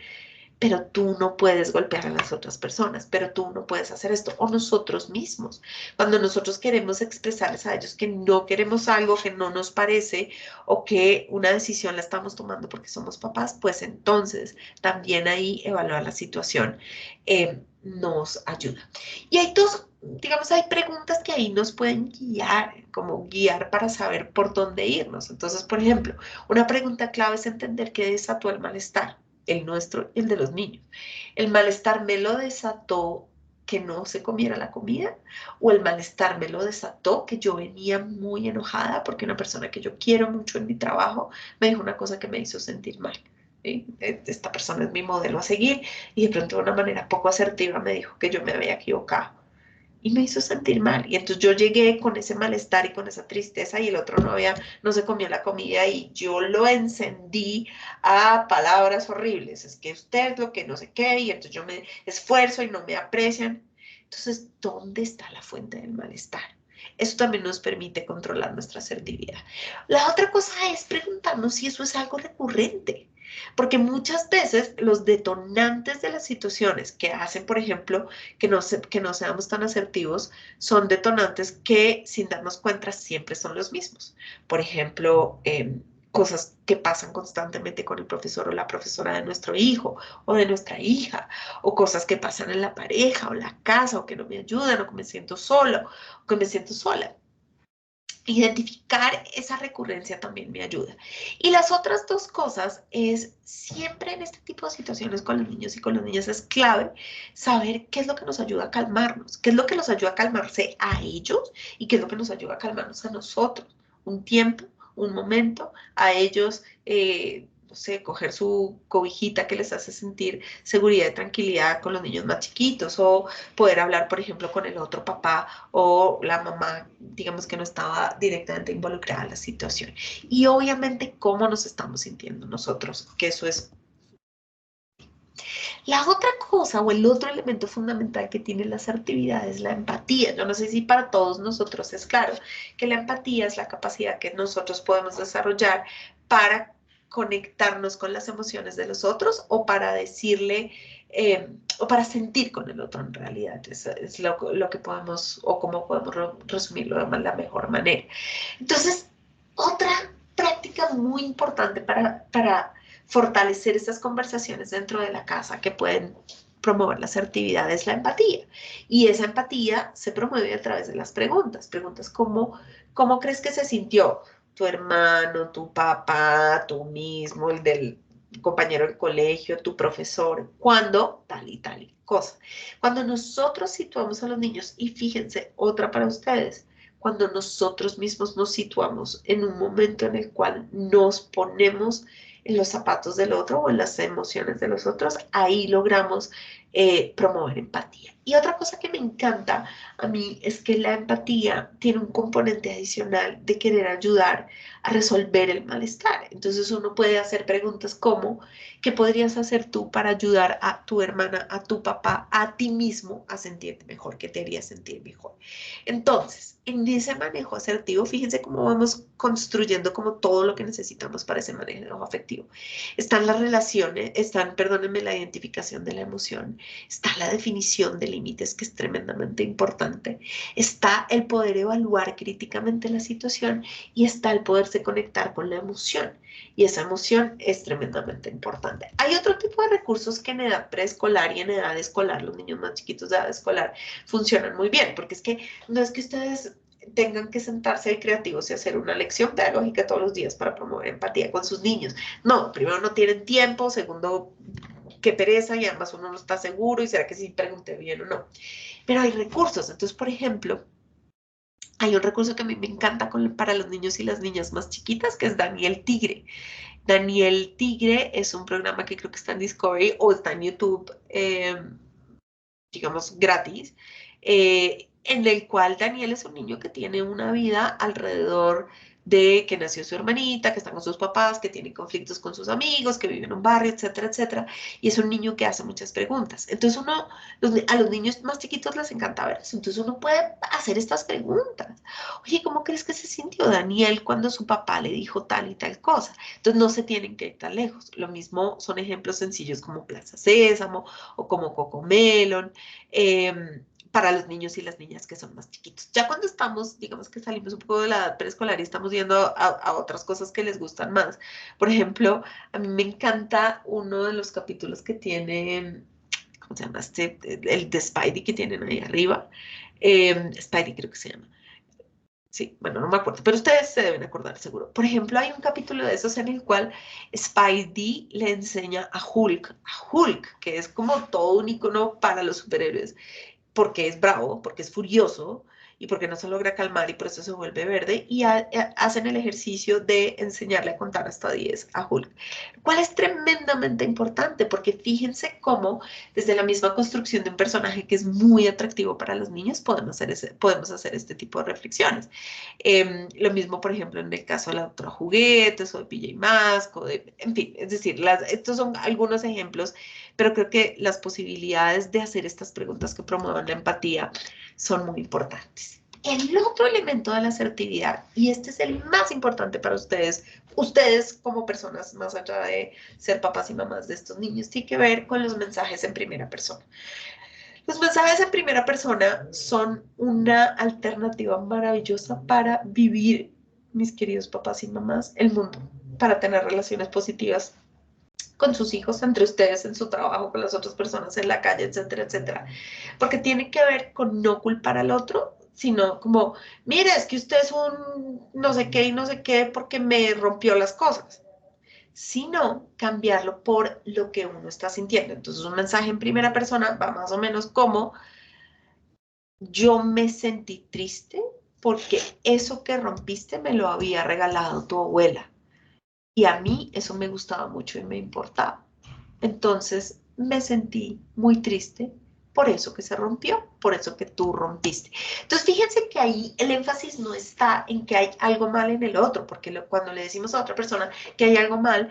pero tú no puedes golpear a las otras personas, pero tú no puedes hacer esto, o nosotros mismos. Cuando nosotros queremos expresarles a ellos que no queremos algo que no nos parece o que una decisión la estamos tomando porque somos papás, pues entonces también ahí evaluar la situación nos ayuda. Y hay dos, digamos, hay preguntas que ahí nos pueden guiar, como guiar para saber por dónde irnos. Entonces, por ejemplo, una pregunta clave es entender qué desató el malestar, el nuestro y el de los niños. ¿El malestar me lo desató que no se comiera la comida? ¿O el malestar me lo desató que yo venía muy enojada porque una persona que yo quiero mucho en mi trabajo me dijo una cosa que me hizo sentir mal? ¿Sí? Esta persona es mi modelo a seguir y de pronto de una manera poco asertiva me dijo que yo me había equivocado. y me hizo sentir mal. Y entonces yo llegué con ese malestar y con esa tristeza y el otro no se comió la comida y yo lo encendí a palabras horribles. Es que usted es lo que no sé qué y entonces yo me esfuerzo y no me aprecian. Entonces, ¿dónde está la fuente del malestar? Eso también nos permite controlar nuestra asertividad. La otra cosa es preguntarnos si eso es algo recurrente. Porque muchas veces los detonantes de las situaciones que hacen, por ejemplo, que no seamos tan asertivos, son detonantes que sin darnos cuenta siempre son los mismos. Por ejemplo, cosas que pasan constantemente con el profesor o la profesora de nuestro hijo o de nuestra hija, o cosas que pasan en la pareja o la casa, o que no me ayudan, o que me siento solo, o que me siento sola. Identificar esa recurrencia también me ayuda. Y las otras dos cosas es siempre en este tipo de situaciones con los niños y con las niñas es clave saber qué es lo que nos ayuda a calmarnos, qué es lo que nos ayuda a calmarse a ellos y qué es lo que nos ayuda a calmarnos a nosotros. Un tiempo, un momento, a ellos, no sé, coger su cobijita que les hace sentir seguridad y tranquilidad con los niños más chiquitos o poder hablar, por ejemplo, con el otro papá o la mamá, digamos que no estaba directamente involucrada en la situación. Y obviamente cómo nos estamos sintiendo nosotros, que eso es. La otra cosa o el otro elemento fundamental que tiene la asertividad es la empatía. Yo no sé si para todos nosotros es claro que la empatía es la capacidad que nosotros podemos desarrollar para conectarnos con las emociones de los otros o para decirle o para sentir con el otro en realidad. Es lo que podemos o cómo podemos resumirlo de la mejor manera. Entonces, otra práctica muy importante para fortalecer estas conversaciones dentro de la casa que pueden promover la asertividad es la empatía. Y esa empatía se promueve a través de las preguntas. Preguntas como, ¿cómo crees que se sintió tu hermano, tu papá, tú mismo, el del compañero del colegio, tu profesor, cuando tal y tal cosa? Cuando nosotros situamos a los niños, y fíjense, otra para ustedes, cuando nosotros mismos nos situamos en un momento en el cual nos ponemos en los zapatos del otro o en las emociones de los otros, ahí logramos promover empatía. Y otra cosa que me encanta a mí es que la empatía tiene un componente adicional de querer ayudar a resolver el malestar. Entonces uno puede hacer preguntas como, ¿qué podrías hacer tú para ayudar a tu hermana, a tu papá, a ti mismo a sentirte mejor? ¿Qué te haría sentir mejor? Entonces, en ese manejo asertivo, fíjense cómo vamos construyendo como todo lo que necesitamos para ese manejo afectivo. Están las relaciones, perdónenme, la identificación de la emoción, está la definición de límites, que es tremendamente importante, está el poder evaluar críticamente la situación y está el poderse conectar con la emoción. Y esa emoción es tremendamente importante. Hay otro tipo de recursos que en edad preescolar y en edad escolar, los niños más chiquitos de edad escolar, funcionan muy bien, porque es que no es que ustedes tengan que sentarse creativos y hacer una lección pedagógica todos los días para promover empatía con sus niños. No, primero no tienen tiempo, segundo, qué pereza y además uno no está seguro y será que sí pregunté bien o no. Pero hay recursos. Entonces, por ejemplo, hay un recurso que a mí me encanta para los niños y las niñas más chiquitas, que es Daniel Tigre. Daniel Tigre es un programa que creo que está en Discovery o está en YouTube, digamos, gratis, en el cual Daniel es un niño que tiene una vida alrededor de que nació su hermanita, que está con sus papás, que tiene conflictos con sus amigos, que vive en un barrio, etcétera, etcétera. Y es un niño que hace muchas preguntas. Entonces a los niños más chiquitos les encanta ver eso. Entonces uno puede hacer estas preguntas. Oye, ¿cómo crees que se sintió Daniel cuando su papá le dijo tal y tal cosa? Entonces no se tienen que ir tan lejos. Lo mismo son ejemplos sencillos como Plaza Sésamo o como Cocomelon. Para los niños y las niñas que son más chiquitos. Ya cuando estamos, digamos que salimos un poco de la edad preescolar y estamos yendo a otras cosas que les gustan más. Por ejemplo, a mí me encanta uno de los capítulos que tiene, ¿cómo se llama? El de Spidey que tienen ahí arriba. Spidey creo que se llama. Sí, bueno, no me acuerdo, pero ustedes se deben acordar seguro. Por ejemplo, hay un capítulo de esos en el cual Spidey le enseña a Hulk, que es como todo un icono para los superhéroes, porque es bravo, porque es furioso y porque no se logra calmar y por eso se vuelve verde, y hacen el ejercicio de enseñarle a contar hasta 10 a Hulk, lo cual es tremendamente importante porque fíjense cómo desde la misma construcción de un personaje que es muy atractivo para los niños podemos hacer este tipo de reflexiones. Lo mismo, por ejemplo, en el caso de la doctora Juguetes o de PJ Masks, en fin, es decir, estos son algunos ejemplos, pero creo que las posibilidades de hacer estas preguntas que promuevan la empatía son muy importantes. El otro elemento de la asertividad, y este es el más importante para ustedes como personas, más allá de ser papás y mamás de estos niños, tiene que ver con los mensajes en primera persona. Los mensajes en primera persona son una alternativa maravillosa para vivir, mis queridos papás y mamás, el mundo, para tener relaciones positivas con sus hijos, entre ustedes, en su trabajo, con las otras personas en la calle, etcétera, etcétera. Porque tiene que ver con no culpar al otro, sino como, mire, es que usted es un no sé qué y no sé qué porque me rompió las cosas, sino cambiarlo por lo que uno está sintiendo. Entonces, un mensaje en primera persona va más o menos como, yo me sentí triste porque eso que rompiste me lo había regalado tu abuela. Y a mí eso me gustaba mucho y me importaba. Entonces me sentí muy triste por eso que se rompió, por eso que tú rompiste. Entonces fíjense que ahí el énfasis no está en que hay algo mal en el otro, porque cuando le decimos a otra persona que hay algo mal,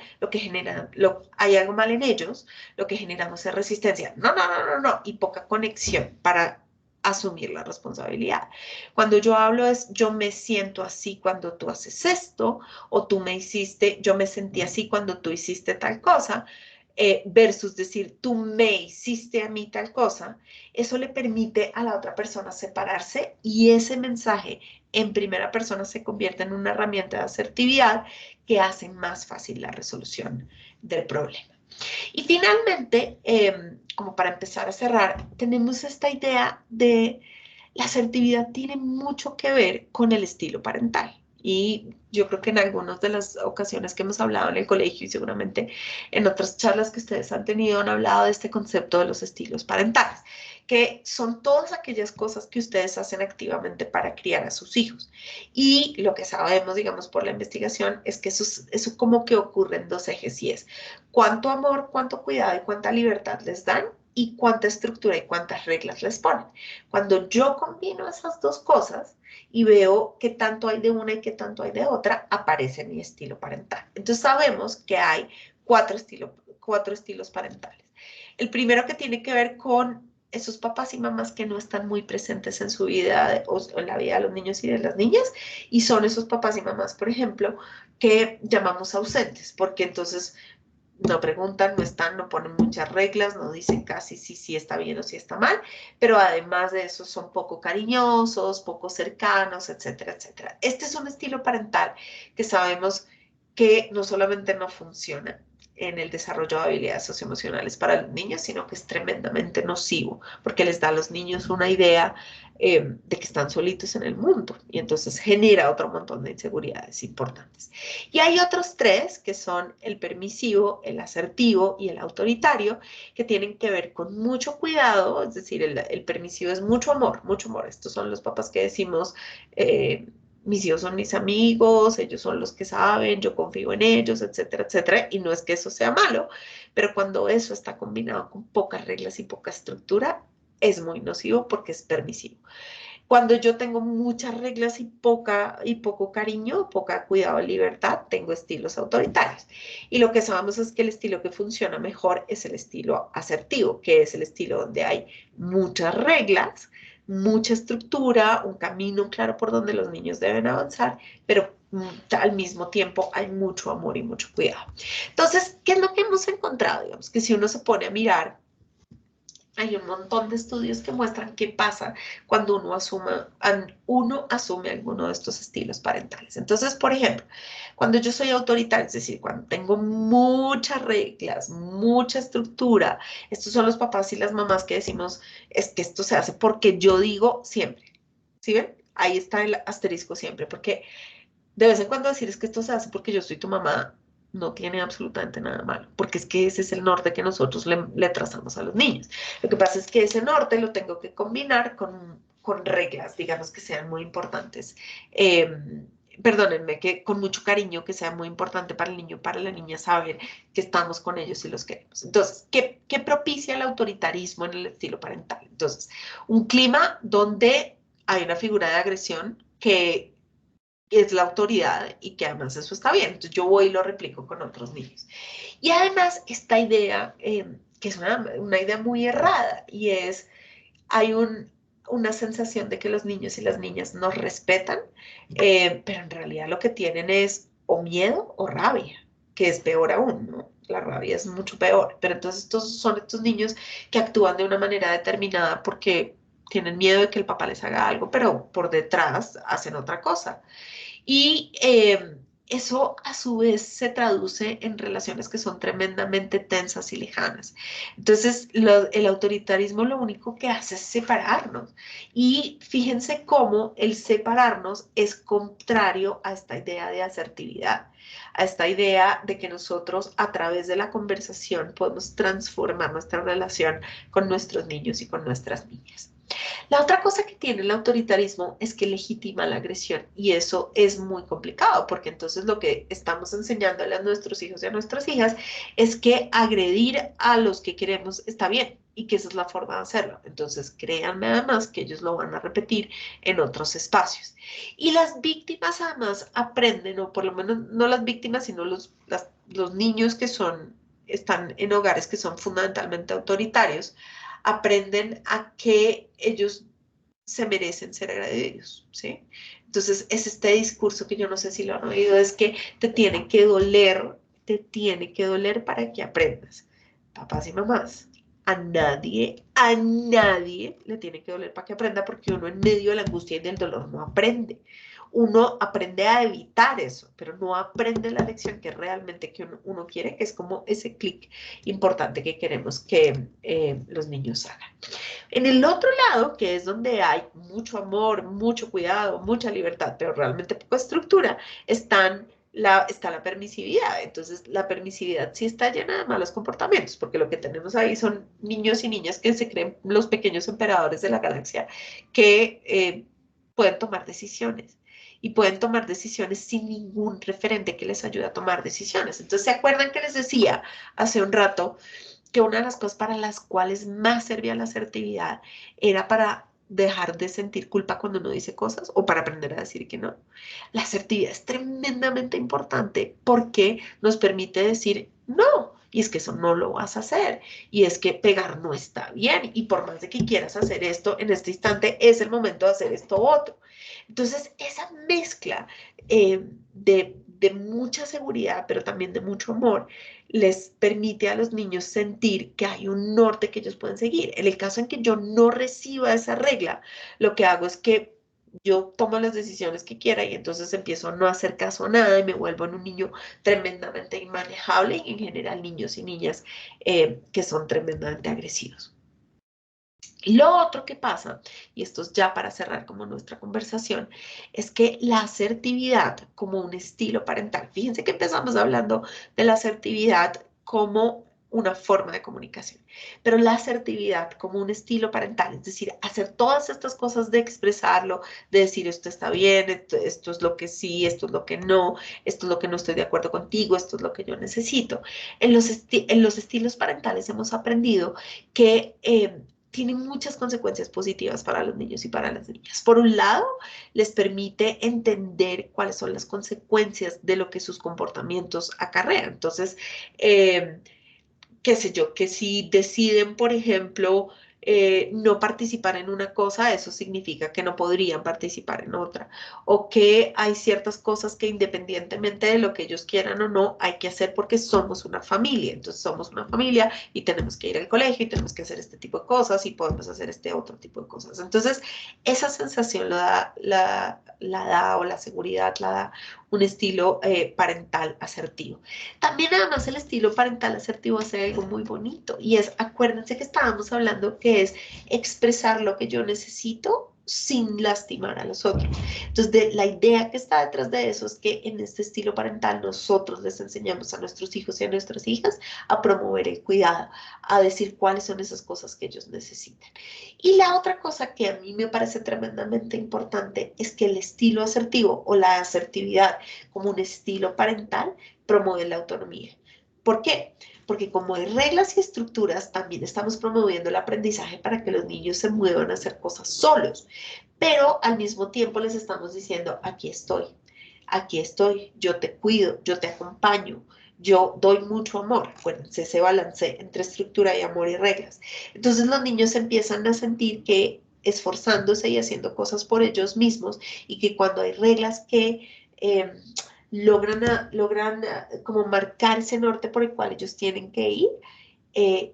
hay algo mal en ellos, lo que generamos es resistencia. No, no, no, no, no, y poca conexión para asumir la responsabilidad. Cuando yo hablo es, yo me siento así cuando tú haces esto, o tú me hiciste, yo me sentí así cuando tú hiciste tal cosa, versus decir, tú me hiciste a mí tal cosa, eso le permite a la otra persona separarse y ese mensaje en primera persona se convierte en una herramienta de asertividad que hace más fácil la resolución del problema. Y finalmente, como para empezar a cerrar, tenemos esta idea de la asertividad tiene mucho que ver con el estilo parental. Y yo creo que en algunas de las ocasiones que hemos hablado en el colegio y seguramente en otras charlas que ustedes han tenido han hablado de este concepto de los estilos parentales, que son todas aquellas cosas que ustedes hacen activamente para criar a sus hijos. Y lo que sabemos, digamos, por la investigación es que eso como que ocurre en dos ejes y es cuánto amor, cuánto cuidado y cuánta libertad les dan y cuánta estructura y cuántas reglas les ponen. Cuando yo combino esas dos cosas y veo qué tanto hay de una y qué tanto hay de otra, aparece mi estilo parental. Entonces sabemos que hay cuatro estilos parentales. El primero que tiene que ver con esos papás y mamás que no están muy presentes en su vida o en la vida de los niños y de las niñas, y son esos papás y mamás, por ejemplo, que llamamos ausentes, porque entonces no preguntan, no están, no ponen muchas reglas, no dicen casi si está bien o si está mal, pero además de eso son poco cariñosos, poco cercanos, etcétera, etcétera. Este es un estilo parental que sabemos que no solamente no funciona en el desarrollo de habilidades socioemocionales para los niños, sino que es tremendamente nocivo, porque les da a los niños una idea de que están solitos en el mundo y entonces genera otro montón de inseguridades importantes. Y hay otros tres que son el permisivo, el asertivo y el autoritario, que tienen que ver con mucho cuidado, es decir, el permisivo es mucho amor, mucho amor. Estos son los papás que decimos, mis hijos son mis amigos, ellos son los que saben, yo confío en ellos, etcétera, etcétera. Y no es que eso sea malo, pero cuando eso está combinado con pocas reglas y poca estructura, es muy nocivo porque es permisivo. Cuando yo tengo muchas reglas y poco cariño, poca cuidado y libertad, tengo estilos autoritarios. Y lo que sabemos es que el estilo que funciona mejor es el estilo asertivo, que es el estilo donde hay muchas reglas, mucha estructura, un camino claro por donde los niños deben avanzar, pero al mismo tiempo hay mucho amor y mucho cuidado. Entonces, ¿qué es lo que hemos encontrado? Digamos que si uno se pone a mirar, hay un montón de estudios que muestran qué pasa cuando uno asume alguno de estos estilos parentales. Entonces, por ejemplo, cuando yo soy autoritaria, es decir, cuando tengo muchas reglas, mucha estructura, estos son los papás y las mamás que decimos, es que esto se hace porque yo digo siempre. ¿Sí ven? Ahí está el asterisco siempre, porque de vez en cuando decir es que esto se hace porque yo soy tu mamá no tiene absolutamente nada malo, porque es que ese es el norte que nosotros le trazamos a los niños. Lo que pasa es que ese norte lo tengo que combinar con con reglas, digamos que sean muy importantes. Perdónenme, que con mucho cariño, que sea muy importante para el niño, para la niña saber que estamos con ellos y los queremos. Entonces, ¿qué propicia el autoritarismo en el estilo parental? Entonces, un clima donde hay una figura de agresión que es la autoridad y que además eso está bien. Entonces, yo voy y lo replico con otros niños. Y además, esta idea, que es una idea muy errada, y es, hay una sensación de que los niños y las niñas nos respetan, pero en realidad lo que tienen es o miedo o rabia, que es peor aún, ¿no? La rabia es mucho peor, pero entonces son estos niños que actúan de una manera determinada porque tienen miedo de que el papá les haga algo, pero por detrás hacen otra cosa. Y eso a su vez se traduce en relaciones que son tremendamente tensas y lejanas. Entonces, el autoritarismo lo único que hace es separarnos. Y fíjense cómo el separarnos es contrario a esta idea de asertividad, a esta idea de que nosotros a través de la conversación podemos transformar nuestra relación con nuestros niños y con nuestras niñas. La otra cosa que tiene el autoritarismo es que legitima la agresión y eso es muy complicado porque entonces lo que estamos enseñándole a nuestros hijos y a nuestras hijas es que agredir a los que queremos está bien y que esa es la forma de hacerlo. Entonces créanme además que ellos lo van a repetir en otros espacios. Y las víctimas además aprenden, o por lo menos no las víctimas, sino los niños que están en hogares que son fundamentalmente autoritarios, aprenden a que ellos se merecen ser agredidos, ¿sí? Entonces, es este discurso que yo no sé si lo han oído, es que te tiene que doler para que aprendas. Papás y mamás, a nadie le tiene que doler para que aprenda porque uno en medio de la angustia y del dolor no aprende. Uno aprende a evitar eso, pero no aprende la lección que realmente que uno quiere, que es como ese clic importante que queremos que los niños hagan. En el otro lado, que es donde hay mucho amor, mucho cuidado, mucha libertad, pero realmente poca estructura, está la permisividad. Entonces, la permisividad sí está llena de malos comportamientos, porque lo que tenemos ahí son niños y niñas que se creen los pequeños emperadores de la galaxia, que pueden tomar decisiones. Y pueden tomar decisiones sin ningún referente que les ayude a tomar decisiones. Entonces, ¿se acuerdan que les decía hace un rato que una de las cosas para las cuales más servía la asertividad era para dejar de sentir culpa cuando uno dice cosas o para aprender a decir que no? La asertividad es tremendamente importante porque nos permite decir no. Y es que eso no lo vas a hacer. Y es que pegar no está bien. Y por más de que quieras hacer esto, en este instante es el momento de hacer esto otro. Entonces, esa mezcla de mucha seguridad, pero también de mucho amor, les permite a los niños sentir que hay un norte que ellos pueden seguir. En el caso en que yo no reciba esa regla, lo que hago es que yo tomo las decisiones que quiera y entonces empiezo a no hacer caso a nada y me vuelvo en un niño tremendamente inmanejable y en general niños y niñas que son tremendamente agresivos. Lo otro que pasa, y esto es ya para cerrar como nuestra conversación, es que la asertividad como un estilo parental, fíjense que empezamos hablando de la asertividad como una forma de comunicación, pero la asertividad como un estilo parental, es decir, hacer todas estas cosas de expresarlo, de decir esto está bien, esto es lo que sí, esto es lo que no, esto es lo que no estoy de acuerdo contigo, esto es lo que yo necesito. En los estilos parentales hemos aprendido que tiene muchas consecuencias positivas para los niños y para las niñas. Por un lado, les permite entender cuáles son las consecuencias de lo que sus comportamientos acarrean. Entonces, qué sé yo, que si deciden, por ejemplo, no participar en una cosa, eso significa que no podrían participar en otra. O que hay ciertas cosas que independientemente de lo que ellos quieran o no, hay que hacer porque somos una familia. Entonces somos una familia y tenemos que ir al colegio y tenemos que hacer este tipo de cosas y podemos hacer este otro tipo de cosas. Entonces, esa sensación la da o la seguridad la da un estilo parental asertivo. También además el estilo parental asertivo hace algo muy bonito y es, acuérdense que estábamos hablando que es expresar lo que yo necesito sin lastimar a los otros. Entonces, la idea que está detrás de eso es que en este estilo parental nosotros les enseñamos a nuestros hijos y a nuestras hijas a promover el cuidado, a decir cuáles son esas cosas que ellos necesitan. Y la otra cosa que a mí me parece tremendamente importante es que el estilo asertivo o la asertividad como un estilo parental promueve la autonomía. ¿Por qué? Porque como hay reglas y estructuras, también estamos promoviendo el aprendizaje para que los niños se muevan a hacer cosas solos, pero al mismo tiempo les estamos diciendo, aquí estoy, yo te cuido, yo te acompaño, yo doy mucho amor. Acuérdense, ese balance entre estructura y amor y reglas. Entonces los niños empiezan a sentir que esforzándose y haciendo cosas por ellos mismos y que cuando hay reglas que logran como marcar ese norte por el cual ellos tienen que ir,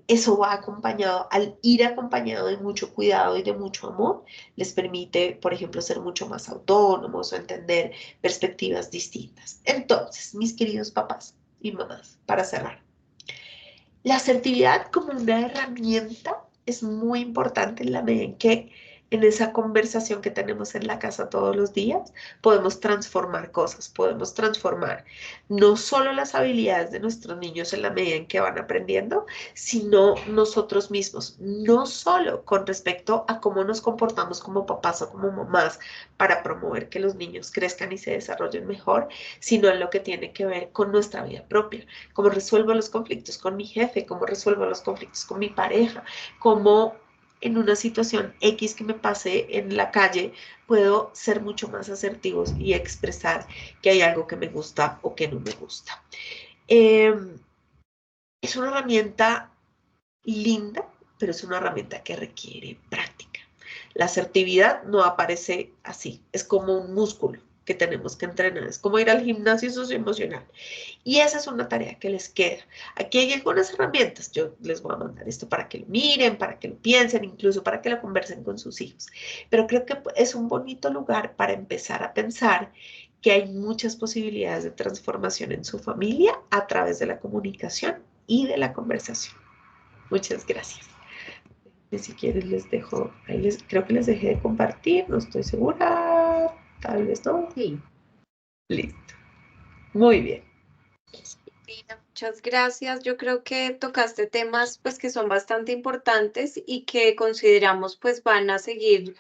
eso va acompañado, al ir acompañado de mucho cuidado y de mucho amor, les permite, por ejemplo, ser mucho más autónomos o entender perspectivas distintas. Entonces, mis queridos papás y mamás, para cerrar, la asertividad como una herramienta es muy importante en la medida en que en esa conversación que tenemos en la casa todos los días, podemos transformar cosas, podemos transformar no solo las habilidades de nuestros niños en la medida en que van aprendiendo, sino nosotros mismos, no solo con respecto a cómo nos comportamos como papás o como mamás para promover que los niños crezcan y se desarrollen mejor, sino en lo que tiene que ver con nuestra vida propia, cómo resuelvo los conflictos con mi jefe, cómo resuelvo los conflictos con mi pareja, cómo en una situación X que me pase en la calle, puedo ser mucho más asertivos y expresar que hay algo que me gusta o que no me gusta. Es una herramienta linda, pero es una herramienta que requiere práctica. La asertividad no aparece así, es como un músculo que tenemos que entrenar, es como ir al gimnasio socioemocional. Y esa es una tarea que les queda. Aquí hay algunas herramientas, yo les voy a mandar esto para que lo miren, para que lo piensen, incluso para que lo conversen con sus hijos. Pero creo que es un bonito lugar para empezar a pensar que hay muchas posibilidades de transformación en su familia a través de la comunicación y de la conversación. Muchas gracias. Si quieren les dejo, ahí creo que les dejé de compartir, no estoy segura, tal vez no. Sí. Listo. Muy bien. Lina, muchas gracias. Yo creo que tocaste temas pues que son bastante importantes y que consideramos pues van a seguir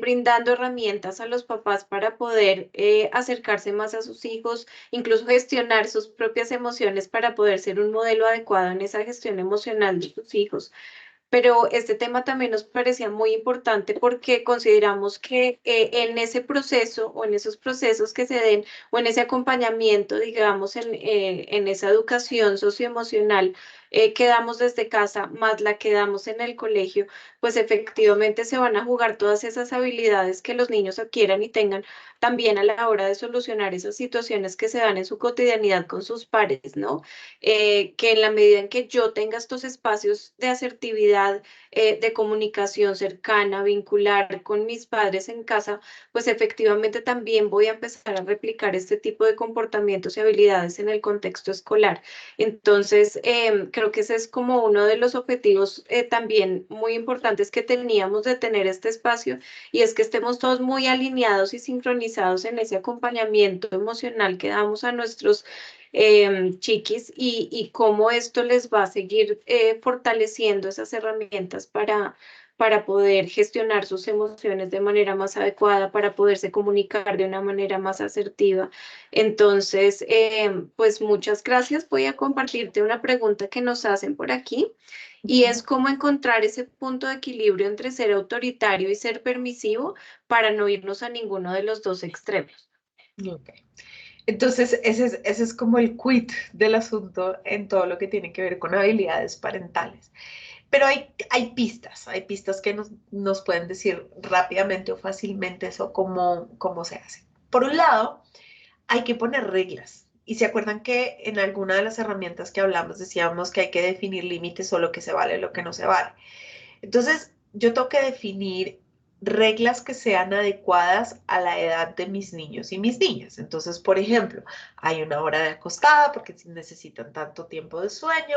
brindando herramientas a los papás para poder acercarse más a sus hijos, incluso gestionar sus propias emociones para poder ser un modelo adecuado en esa gestión emocional de sus hijos. Pero este tema también nos parecía muy importante porque consideramos que en ese proceso o en esos procesos que se den o en ese acompañamiento, digamos, en esa educación socioemocional que damos desde casa, más la que damos en el colegio, pues efectivamente se van a jugar todas esas habilidades que los niños adquieran y tengan también a la hora de solucionar esas situaciones que se dan en su cotidianidad con sus pares, ¿no? Que en la medida en que yo tenga estos espacios de asertividad, de comunicación cercana, vincular con mis padres en casa, pues efectivamente también voy a empezar a replicar este tipo de comportamientos y habilidades en el contexto escolar. Entonces, creo que ese es como uno de los objetivos también muy importantes que teníamos de tener este espacio y es que estemos todos muy alineados y sincronizados en ese acompañamiento emocional que damos a nuestros chiquis y cómo esto les va a seguir fortaleciendo esas herramientas para poder gestionar sus emociones de manera más adecuada, para poderse comunicar de una manera más asertiva. Entonces, pues muchas gracias. Voy a compartirte una pregunta que nos hacen por aquí y es cómo encontrar ese punto de equilibrio entre ser autoritario y ser permisivo para no irnos a ninguno de los dos extremos. Ok. Entonces, ese es como el quid del asunto en todo lo que tiene que ver con habilidades parentales. Pero hay pistas que nos pueden decir rápidamente o fácilmente eso, cómo se hace. Por un lado, hay que poner reglas. Y se acuerdan que en alguna de las herramientas que hablamos decíamos que hay que definir límites o lo que se vale, lo que no se vale. Entonces, yo tengo que definir reglas que sean adecuadas a la edad de mis niños y mis niñas. Entonces, por ejemplo, hay una hora de acostada porque si necesitan tanto tiempo de sueño,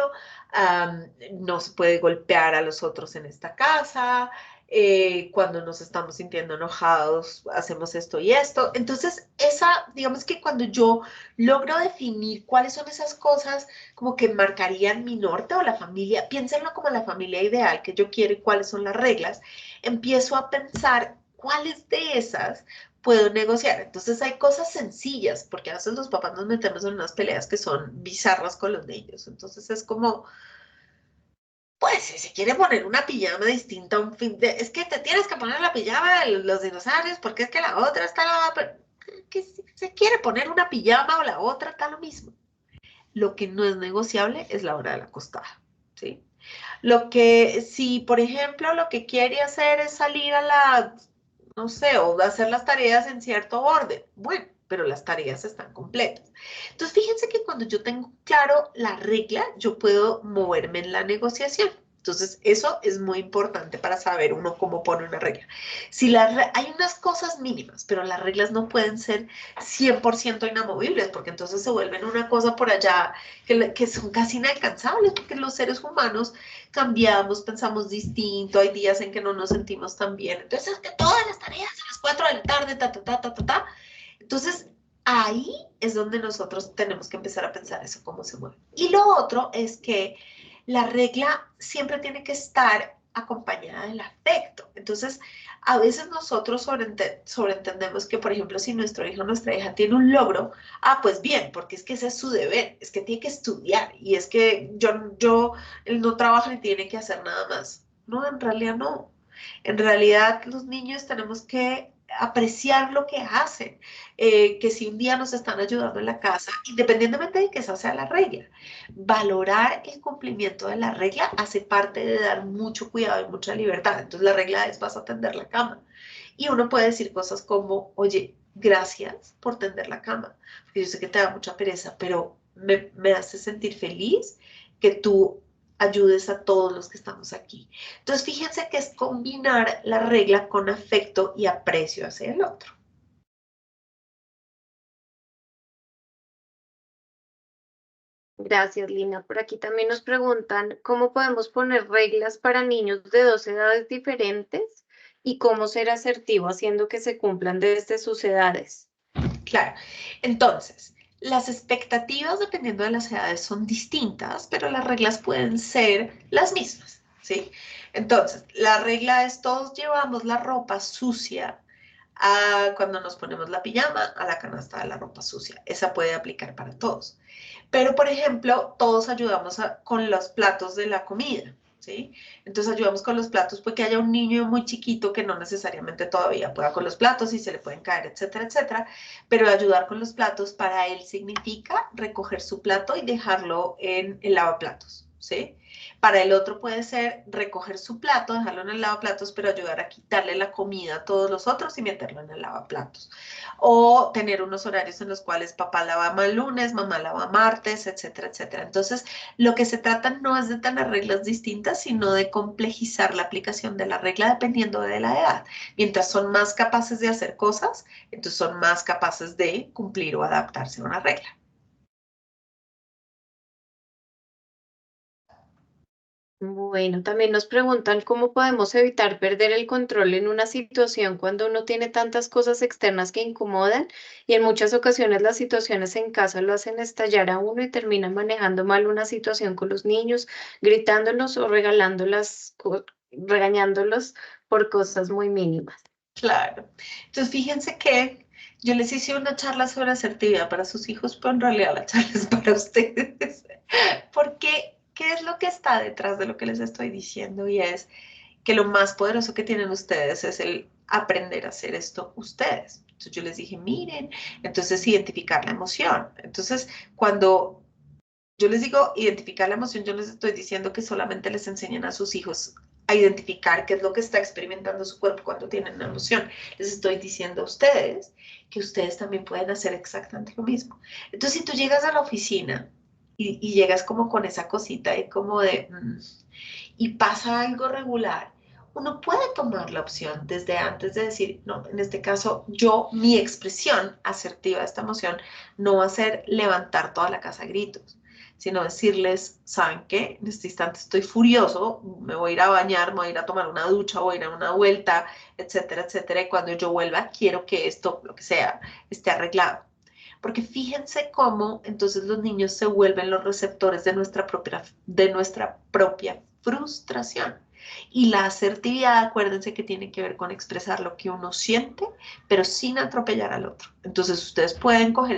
no se puede golpear a los otros en esta casa, cuando nos estamos sintiendo enojados, hacemos esto y esto. Entonces, digamos que cuando yo logro definir cuáles son esas cosas como que marcarían mi norte o la familia, piénsenlo como la familia ideal que yo quiero y cuáles son las reglas, empiezo a pensar cuáles de esas puedo negociar. Entonces hay cosas sencillas, porque a veces los papás nos metemos en unas peleas que son bizarras con los niños. Entonces es como, pues si se quiere poner una pijama distinta a un fin de... Es que te tienes que poner la pijama de los dinosaurios porque es que la otra está que si se quiere poner una pijama o la otra está lo mismo. Lo que no es negociable es la hora de la acostada, ¿sí? Lo que, si por ejemplo lo que quiere hacer es salir a la, no sé, o hacer las tareas en cierto orden, bueno, pero las tareas están completas. Entonces, fíjense que cuando yo tengo claro la regla, yo puedo moverme en la negociación. Entonces, eso es muy importante para saber uno cómo pone una regla. Si hay unas cosas mínimas, pero las reglas no pueden ser 100% inamovibles, porque entonces se vuelven una cosa por allá que son casi inalcanzables, porque los seres humanos cambiamos, pensamos distinto, hay días en que no nos sentimos tan bien. Entonces, es que todas las tareas a las 4 de la tarde, ta, ta, ta, ta, ta, ta. Entonces, ahí es donde nosotros tenemos que empezar a pensar eso, cómo se mueve. Y lo otro es que la regla siempre tiene que estar acompañada del afecto. Entonces, a veces nosotros sobreentendemos que, por ejemplo, si nuestro hijo o nuestra hija tiene un logro, pues bien, porque es que ese es su deber, es que tiene que estudiar y es que él no trabaja ni tiene que hacer nada más. No, en realidad no. En realidad, los niños tenemos que apreciar lo que hacen, que si un día nos están ayudando en la casa, independientemente de que esa sea la regla, valorar el cumplimiento de la regla hace parte de dar mucho cuidado y mucha libertad. Entonces la regla es vas a tender la cama. Y uno puede decir cosas como, oye, gracias por tender la cama, porque yo sé que te da mucha pereza, pero me hace sentir feliz que tú ayudes a todos los que estamos aquí. Entonces, fíjense que es combinar la regla con afecto y aprecio hacia el otro. Gracias, Lina. Por aquí también nos preguntan cómo podemos poner reglas para niños de 2 edades diferentes y cómo ser asertivo haciendo que se cumplan desde sus edades. Claro. Entonces, las expectativas dependiendo de las edades son distintas, pero las reglas pueden ser las mismas, ¿sí? Entonces, la regla es todos llevamos la ropa sucia cuando nos ponemos la pijama a la canasta de la ropa sucia. Esa puede aplicar para todos. Pero, por ejemplo, todos ayudamos con los platos de la comida, ¿sí? Entonces ayudamos con los platos porque haya un niño muy chiquito que no necesariamente todavía pueda con los platos y se le pueden caer, etcétera, etcétera. Pero ayudar con los platos para él significa recoger su plato y dejarlo en el lavaplatos, ¿sí? Para el otro puede ser recoger su plato, dejarlo en el lavaplatos, pero ayudar a quitarle la comida a todos los otros y meterlo en el lavaplatos. O tener unos horarios en los cuales papá lava lunes, mamá lava martes, etcétera, etcétera. Entonces, lo que se trata no es de tener reglas distintas, sino de complejizar la aplicación de la regla dependiendo de la edad. Mientras son más capaces de hacer cosas, entonces son más capaces de cumplir o adaptarse a una regla. Bueno, también nos preguntan cómo podemos evitar perder el control en una situación cuando uno tiene tantas cosas externas que incomodan y en muchas ocasiones las situaciones en casa lo hacen estallar a uno y termina manejando mal una situación con los niños, gritándolos o regañándolos por cosas muy mínimas. Claro. Entonces, fíjense que yo les hice una charla sobre asertividad para sus hijos, pero en realidad la charla es para ustedes. Porque, ¿qué es lo que está detrás de lo que les estoy diciendo? Y es que lo más poderoso que tienen ustedes es el aprender a hacer esto ustedes. Entonces yo les dije, miren, entonces identificar la emoción. Entonces, cuando yo les digo identificar la emoción, yo les estoy diciendo que solamente les enseñan a sus hijos a identificar qué es lo que está experimentando su cuerpo cuando tienen una emoción. Les estoy diciendo a ustedes que ustedes también pueden hacer exactamente lo mismo. Entonces, si tú llegas a la oficina y llegas como con esa cosita y como de, y pasa algo regular, uno puede tomar la opción desde antes de decir, no, en este caso, mi expresión asertiva de esta emoción no va a ser levantar toda la casa a gritos, sino decirles, ¿saben qué? En este instante estoy furioso, me voy a ir a bañar, me voy a ir a tomar una ducha, voy a ir a una vuelta, etcétera, etcétera, y cuando yo vuelva quiero que esto, lo que sea, esté arreglado. Porque fíjense cómo entonces los niños se vuelven los receptores de nuestra propia frustración. Y la asertividad, acuérdense que tiene que ver con expresar lo que uno siente, pero sin atropellar al otro. Entonces ustedes pueden coger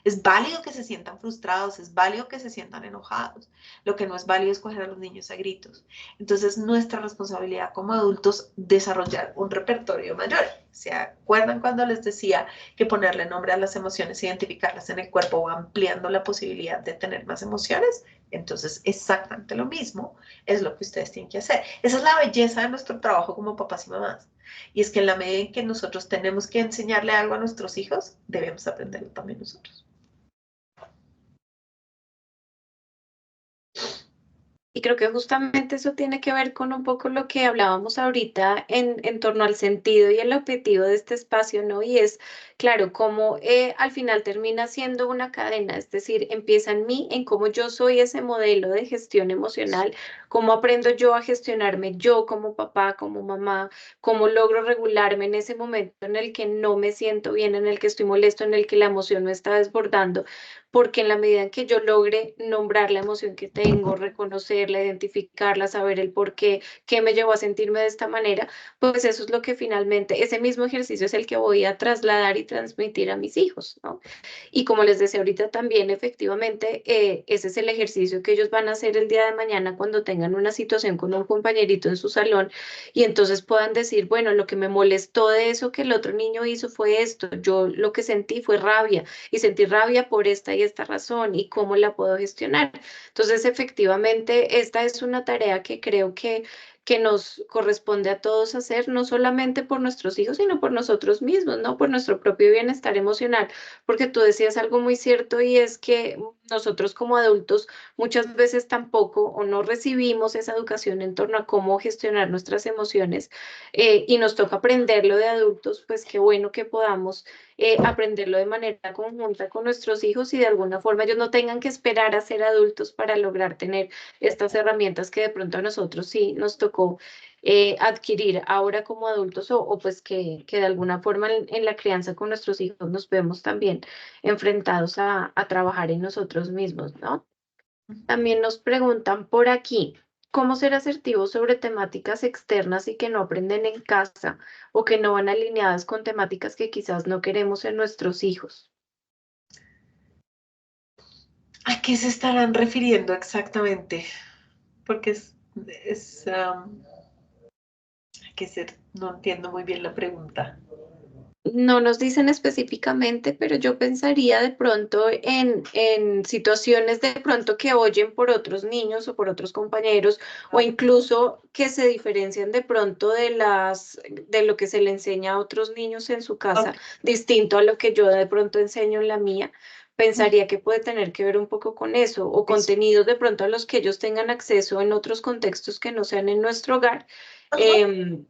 es válido que se sientan frustrados, es válido que se sientan enojados. Lo que no es válido es coger a los niños a gritos. Entonces nuestra responsabilidad como adultos desarrollar un repertorio mayor. ¿Se acuerdan cuando les decía que ponerle nombre a las emociones, identificarlas en el cuerpo va ampliando la posibilidad de tener más emociones? Entonces, exactamente lo mismo es lo que ustedes tienen que hacer. Esa es la belleza de nuestro trabajo como papás y mamás. Y es que en la medida en que nosotros tenemos que enseñarle algo a nuestros hijos, debemos aprenderlo también nosotros. Y creo que justamente eso tiene que ver con un poco lo que hablábamos ahorita en torno al sentido y el objetivo de este espacio, ¿no? Y es, claro, cómo al final termina siendo una cadena, es decir, empieza en mí, en cómo yo soy ese modelo de gestión emocional, cómo aprendo yo a gestionarme yo como papá, como mamá, cómo logro regularme en ese momento en el que no me siento bien, en el que estoy molesto, en el que la emoción me está desbordando, porque en la medida en que yo logre nombrar la emoción que tengo, reconocerla, identificarla, saber el por qué, qué me llevó a sentirme de esta manera, pues eso es lo que finalmente, ese mismo ejercicio es el que voy a trasladar y transmitir a mis hijos, ¿no? Y como les decía ahorita también, efectivamente, ese es el ejercicio que ellos van a hacer el día de mañana cuando tengan una situación con un compañerito en su salón y entonces puedan decir, bueno, lo que me molestó de eso que el otro niño hizo fue esto, yo lo que sentí fue rabia y sentí rabia por esta y esta razón y cómo la puedo gestionar. Entonces, efectivamente, esta es una tarea que creo que nos corresponde a todos hacer, no solamente por nuestros hijos, sino por nosotros mismos, ¿no? Por nuestro propio bienestar emocional, porque tú decías algo muy cierto y es que nosotros como adultos muchas veces tampoco o no recibimos esa educación en torno a cómo gestionar nuestras emociones y nos toca aprenderlo de adultos, pues qué bueno que podamos aprenderlo de manera conjunta con nuestros hijos y de alguna forma ellos no tengan que esperar a ser adultos para lograr tener estas herramientas que de pronto a nosotros sí nos tocó adquirir ahora como adultos o pues que de alguna forma en la crianza con nuestros hijos nos vemos también enfrentados a trabajar en nosotros mismos, ¿no? También nos preguntan por aquí, ¿cómo ser asertivos sobre temáticas externas y que no aprenden en casa o que no van alineadas con temáticas que quizás no queremos en nuestros hijos? ¿A qué se estarán refiriendo exactamente? Porque hay que ser, no entiendo muy bien la pregunta. No nos dicen específicamente, pero yo pensaría de pronto en situaciones de pronto que oyen por otros niños o por otros compañeros o incluso que se diferencian de pronto de lo que se le enseña a otros niños en su casa, Ok. distinto a lo que yo de pronto enseño en la mía. Pensaría que puede tener que ver un poco con eso o Eso. contenidos de pronto a los que ellos tengan acceso en otros contextos que no sean en nuestro hogar. Ajá. Em,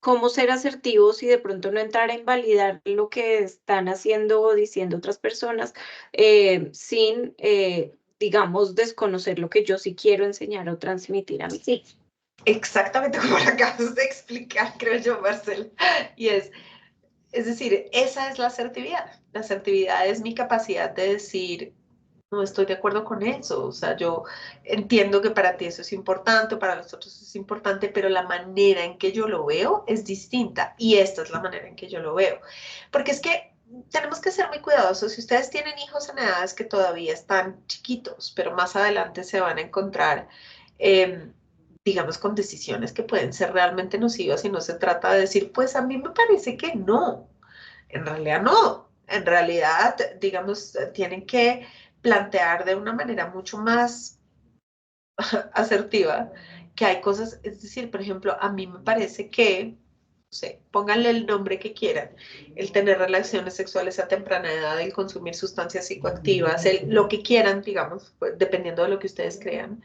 Cómo ser asertivos y de pronto no entrar a invalidar lo que están haciendo o diciendo otras personas sin, digamos, desconocer lo que yo sí quiero enseñar o transmitir a mis hijos. Exactamente como lo acabas de explicar, creo yo, Marcela. Y es decir, esa es la asertividad. La asertividad es mi capacidad de decir, no estoy de acuerdo con eso. O sea, yo entiendo que para ti eso es importante, para los otros es importante, pero la manera en que yo lo veo es distinta. Y esta es la manera en que yo lo veo. Porque es que tenemos que ser muy cuidadosos. Si ustedes tienen hijos en edades que todavía están chiquitos, pero más adelante se van a encontrar, digamos, con decisiones que pueden ser realmente nocivas y no se trata de decir, pues a mí me parece que no. En realidad no. En realidad, digamos, tienen que plantear de una manera mucho más asertiva que hay cosas, es decir, por ejemplo, a mí me parece que, no sé, pónganle el nombre que quieran, el tener relaciones sexuales a temprana edad, el consumir sustancias psicoactivas, lo que quieran, digamos, pues, dependiendo de lo que ustedes crean,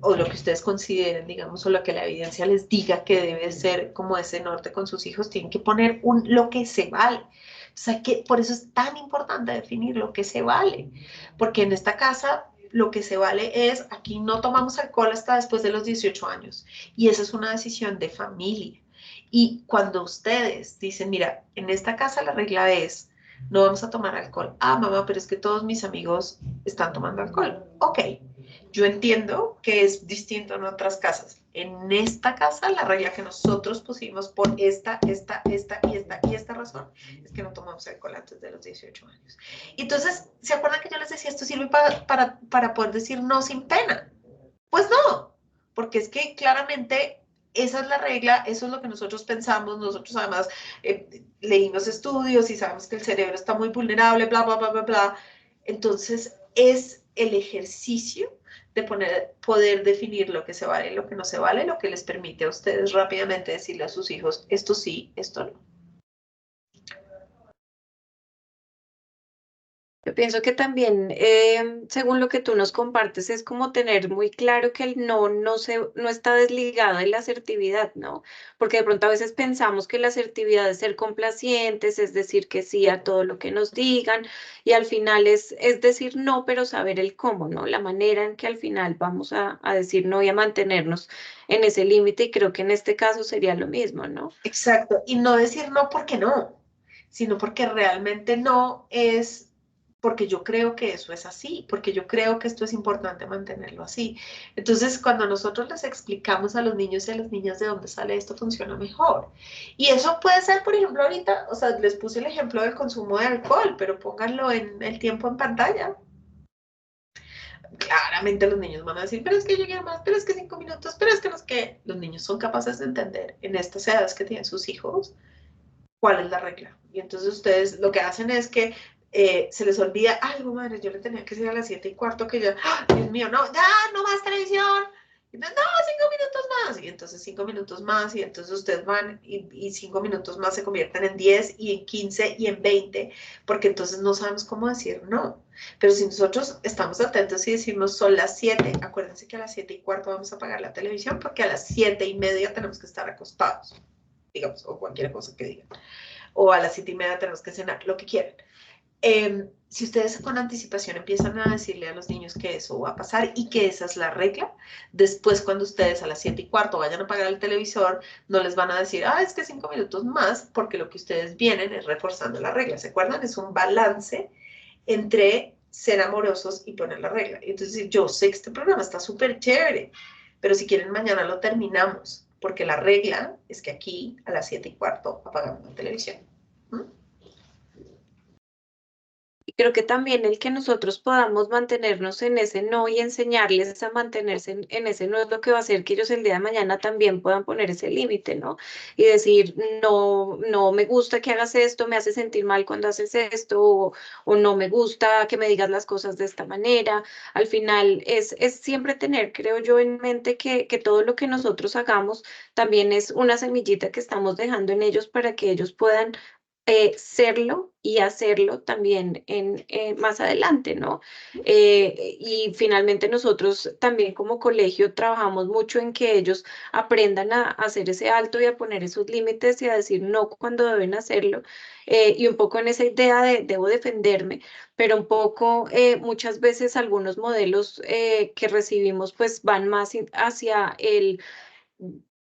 o lo que ustedes consideren, digamos, o lo que la evidencia les diga que debe ser como ese norte con sus hijos, tienen que poner lo que se vale. O sea, que por eso es tan importante definir lo que se vale, porque en esta casa lo que se vale es, aquí no tomamos alcohol hasta después de los 18 años. Y esa es una decisión de familia. Y cuando ustedes dicen, mira, en esta casa la regla es, no vamos a tomar alcohol. Ah, mamá, pero es que todos mis amigos están tomando alcohol. Ok, yo entiendo que es distinto en otras casas. En esta casa, la regla que nosotros pusimos por esta y esta razón es que no tomamos alcohol antes de los 18 años. Entonces, ¿se acuerdan que yo les decía esto sirve para poder decir no sin pena? Pues no, porque es que claramente esa es la regla, eso es lo que nosotros pensamos, nosotros además leímos estudios y sabemos que el cerebro está muy vulnerable, bla, bla, bla, bla, bla. Entonces, es el ejercicio de poder definir lo que se vale y lo que no se vale, lo que les permite a ustedes rápidamente decirle a sus hijos, esto sí, esto no. Yo pienso que también, según lo que tú nos compartes, es como tener muy claro que el no está desligado de la asertividad, ¿no? Porque de pronto a veces pensamos que la asertividad es ser complacientes, es decir que sí a todo lo que nos digan, y al final es decir no, pero saber el cómo, ¿no? La manera en que al final vamos a decir no y a mantenernos en ese límite, y creo que en este caso sería lo mismo, ¿no? Exacto, y no decir no porque no, sino porque realmente no es porque yo creo que eso es así, porque yo creo que esto es importante mantenerlo así. Entonces, cuando nosotros les explicamos a los niños y a las niñas de dónde sale esto, funciona mejor. Y eso puede ser, por ejemplo, ahorita, o sea, les puse el ejemplo del consumo de alcohol, pero pónganlo en el tiempo en pantalla. Claramente los niños van a decir, pero es que llegué más, pero es que 5 minutos, pero es que no es que los niños son capaces de entender en estas edades que tienen sus hijos cuál es la regla. Y entonces ustedes lo que hacen es que se les olvida algo, madre, yo le tenía que decir a las 7:15 que ya, ¡ah! Dios mío, no, ya, no más televisión. Y entonces, no, 5 minutos más. Y entonces 5 minutos más, y entonces ustedes van y 5 minutos más se convierten en 10 y en 15 y en 20, porque entonces no sabemos cómo decir no. Pero si nosotros estamos atentos y decimos son las 7, acuérdense que a las 7:15 vamos a apagar la televisión porque a las 7:30 tenemos que estar acostados, digamos, o cualquier cosa que digan. O a las 7:30 tenemos que cenar, lo que quieran. Si ustedes con anticipación empiezan a decirle a los niños que eso va a pasar y que esa es la regla, después cuando ustedes a las 7:15 vayan a apagar el televisor, no les van a decir, ah, es que 5 minutos más, porque lo que ustedes vienen es reforzando la regla. ¿Se acuerdan? Es un balance entre ser amorosos y poner la regla. Entonces, yo sé que este programa está súper chévere, pero si quieren mañana lo terminamos, porque la regla es que aquí a las 7:15 apagamos la televisión. ¿Mm? Y creo que también el que nosotros podamos mantenernos en ese no y enseñarles a mantenerse en ese no es lo que va a hacer que ellos el día de mañana también puedan poner ese límite, ¿no? Y decir, no, no me gusta que hagas esto, me hace sentir mal cuando haces esto, o no me gusta que me digas las cosas de esta manera. Al final es siempre tener, creo yo, en mente que todo lo que nosotros hagamos también es una semillita que estamos dejando en ellos para que ellos puedan serlo y hacerlo también más adelante, ¿no? Y finalmente nosotros también como colegio trabajamos mucho en que ellos aprendan a hacer ese alto y a poner esos límites y a decir no cuando deben hacerlo. Y un poco en esa idea de debo defenderme, pero un poco muchas veces algunos modelos que recibimos pues van más hacia el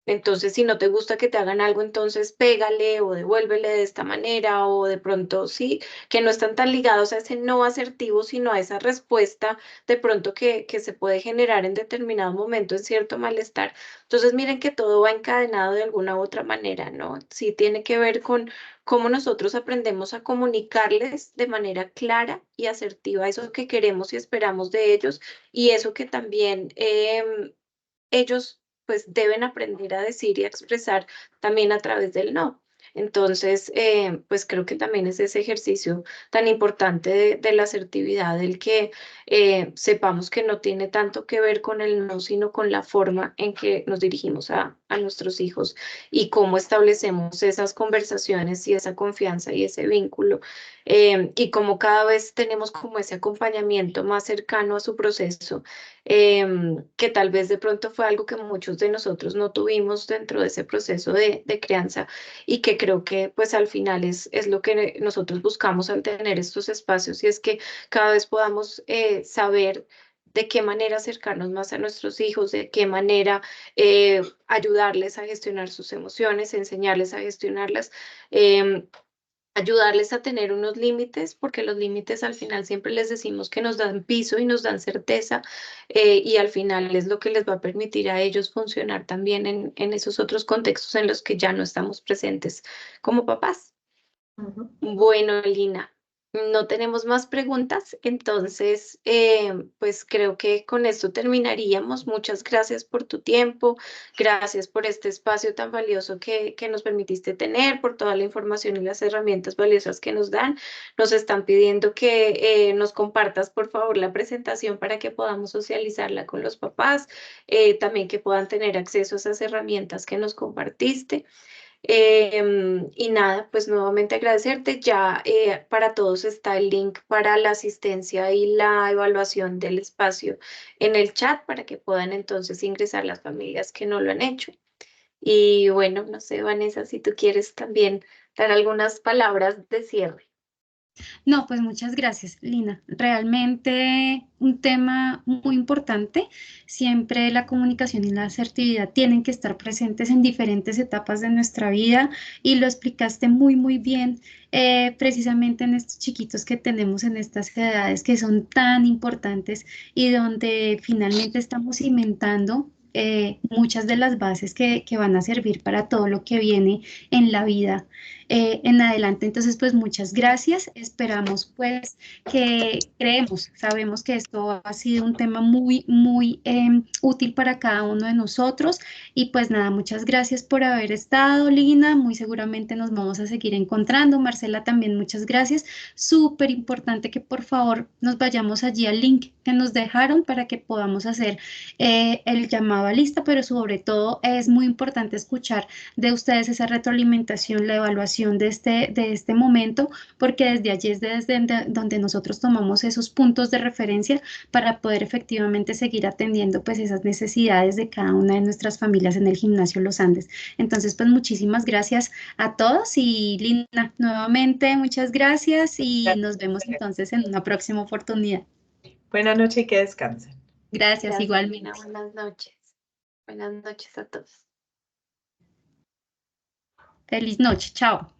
entonces, si no te gusta que te hagan algo, entonces pégale o devuélvele de esta manera o de pronto sí, que no están tan ligados a ese no asertivo, sino a esa respuesta de pronto que se puede generar en determinado momento en cierto malestar. Entonces, miren que todo va encadenado de alguna u otra manera, ¿no? Sí tiene que ver con cómo nosotros aprendemos a comunicarles de manera clara y asertiva eso que queremos y esperamos de ellos y eso que también ellos pues deben aprender a decir y a expresar también a través del no. Entonces, pues creo que también es ese ejercicio tan importante de la asertividad, el que sepamos que no tiene tanto que ver con el no, sino con la forma en que nos dirigimos a nuestros hijos y cómo establecemos esas conversaciones y esa confianza y ese vínculo. Y cómo cada vez tenemos como ese acompañamiento más cercano a su proceso que tal vez de pronto fue algo que muchos de nosotros no tuvimos dentro de ese proceso de crianza y que creo que pues al final es lo que nosotros buscamos al tener estos espacios y es que cada vez podamos saber de qué manera acercarnos más a nuestros hijos, de qué manera ayudarles a gestionar sus emociones, enseñarles a gestionarlas. Ayudarles a tener unos límites, porque los límites al final siempre les decimos que nos dan piso y nos dan certeza, y al final es lo que les va a permitir a ellos funcionar también en esos otros contextos en los que ya no estamos presentes como papás. Ujú. Bueno, Lina, no tenemos más preguntas, entonces pues creo que con esto terminaríamos. Muchas gracias por tu tiempo, gracias por este espacio tan valioso que nos permitiste tener, por toda la información y las herramientas valiosas que nos dan. Nos están pidiendo que nos compartas, por favor, la presentación para que podamos socializarla con los papás, también que puedan tener acceso a esas herramientas que nos compartiste. Y nada, pues nuevamente agradecerte. Ya para todos está el link para la asistencia y la evaluación del espacio en el chat para que puedan entonces ingresar las familias que no lo han hecho. Y bueno, no sé, Vanessa, si tú quieres también dar algunas palabras de cierre. No, pues muchas gracias, Lina. Realmente un tema muy importante. Siempre la comunicación y la asertividad tienen que estar presentes en diferentes etapas de nuestra vida y lo explicaste muy, muy bien, precisamente en estos chiquitos que tenemos en estas edades que son tan importantes y donde finalmente estamos cimentando. Muchas de las bases que van a servir para todo lo que viene en la vida en adelante. Entonces, pues muchas gracias. Esperamos pues sabemos que esto ha sido un tema muy, muy útil para cada uno de nosotros. Y pues nada, muchas gracias por haber estado, Lina. Muy seguramente nos vamos a seguir encontrando. Marcela, también muchas gracias. Súper importante que por favor nos vayamos allí al link que nos dejaron para que podamos hacer el llamado a lista, pero sobre todo es muy importante escuchar de ustedes esa retroalimentación, la evaluación de este momento, porque desde allí es donde nosotros tomamos esos puntos de referencia para poder efectivamente seguir atendiendo pues esas necesidades de cada una de nuestras familias en el Gimnasio Los Andes. Entonces, pues muchísimas gracias a todos y Lina, nuevamente muchas gracias y nos vemos entonces en una próxima oportunidad. Buenas noches y que descansen. Gracias, Gracias, Lina. igualmente. Buenas noches. Buenas noches a todos. Feliz noche, chao.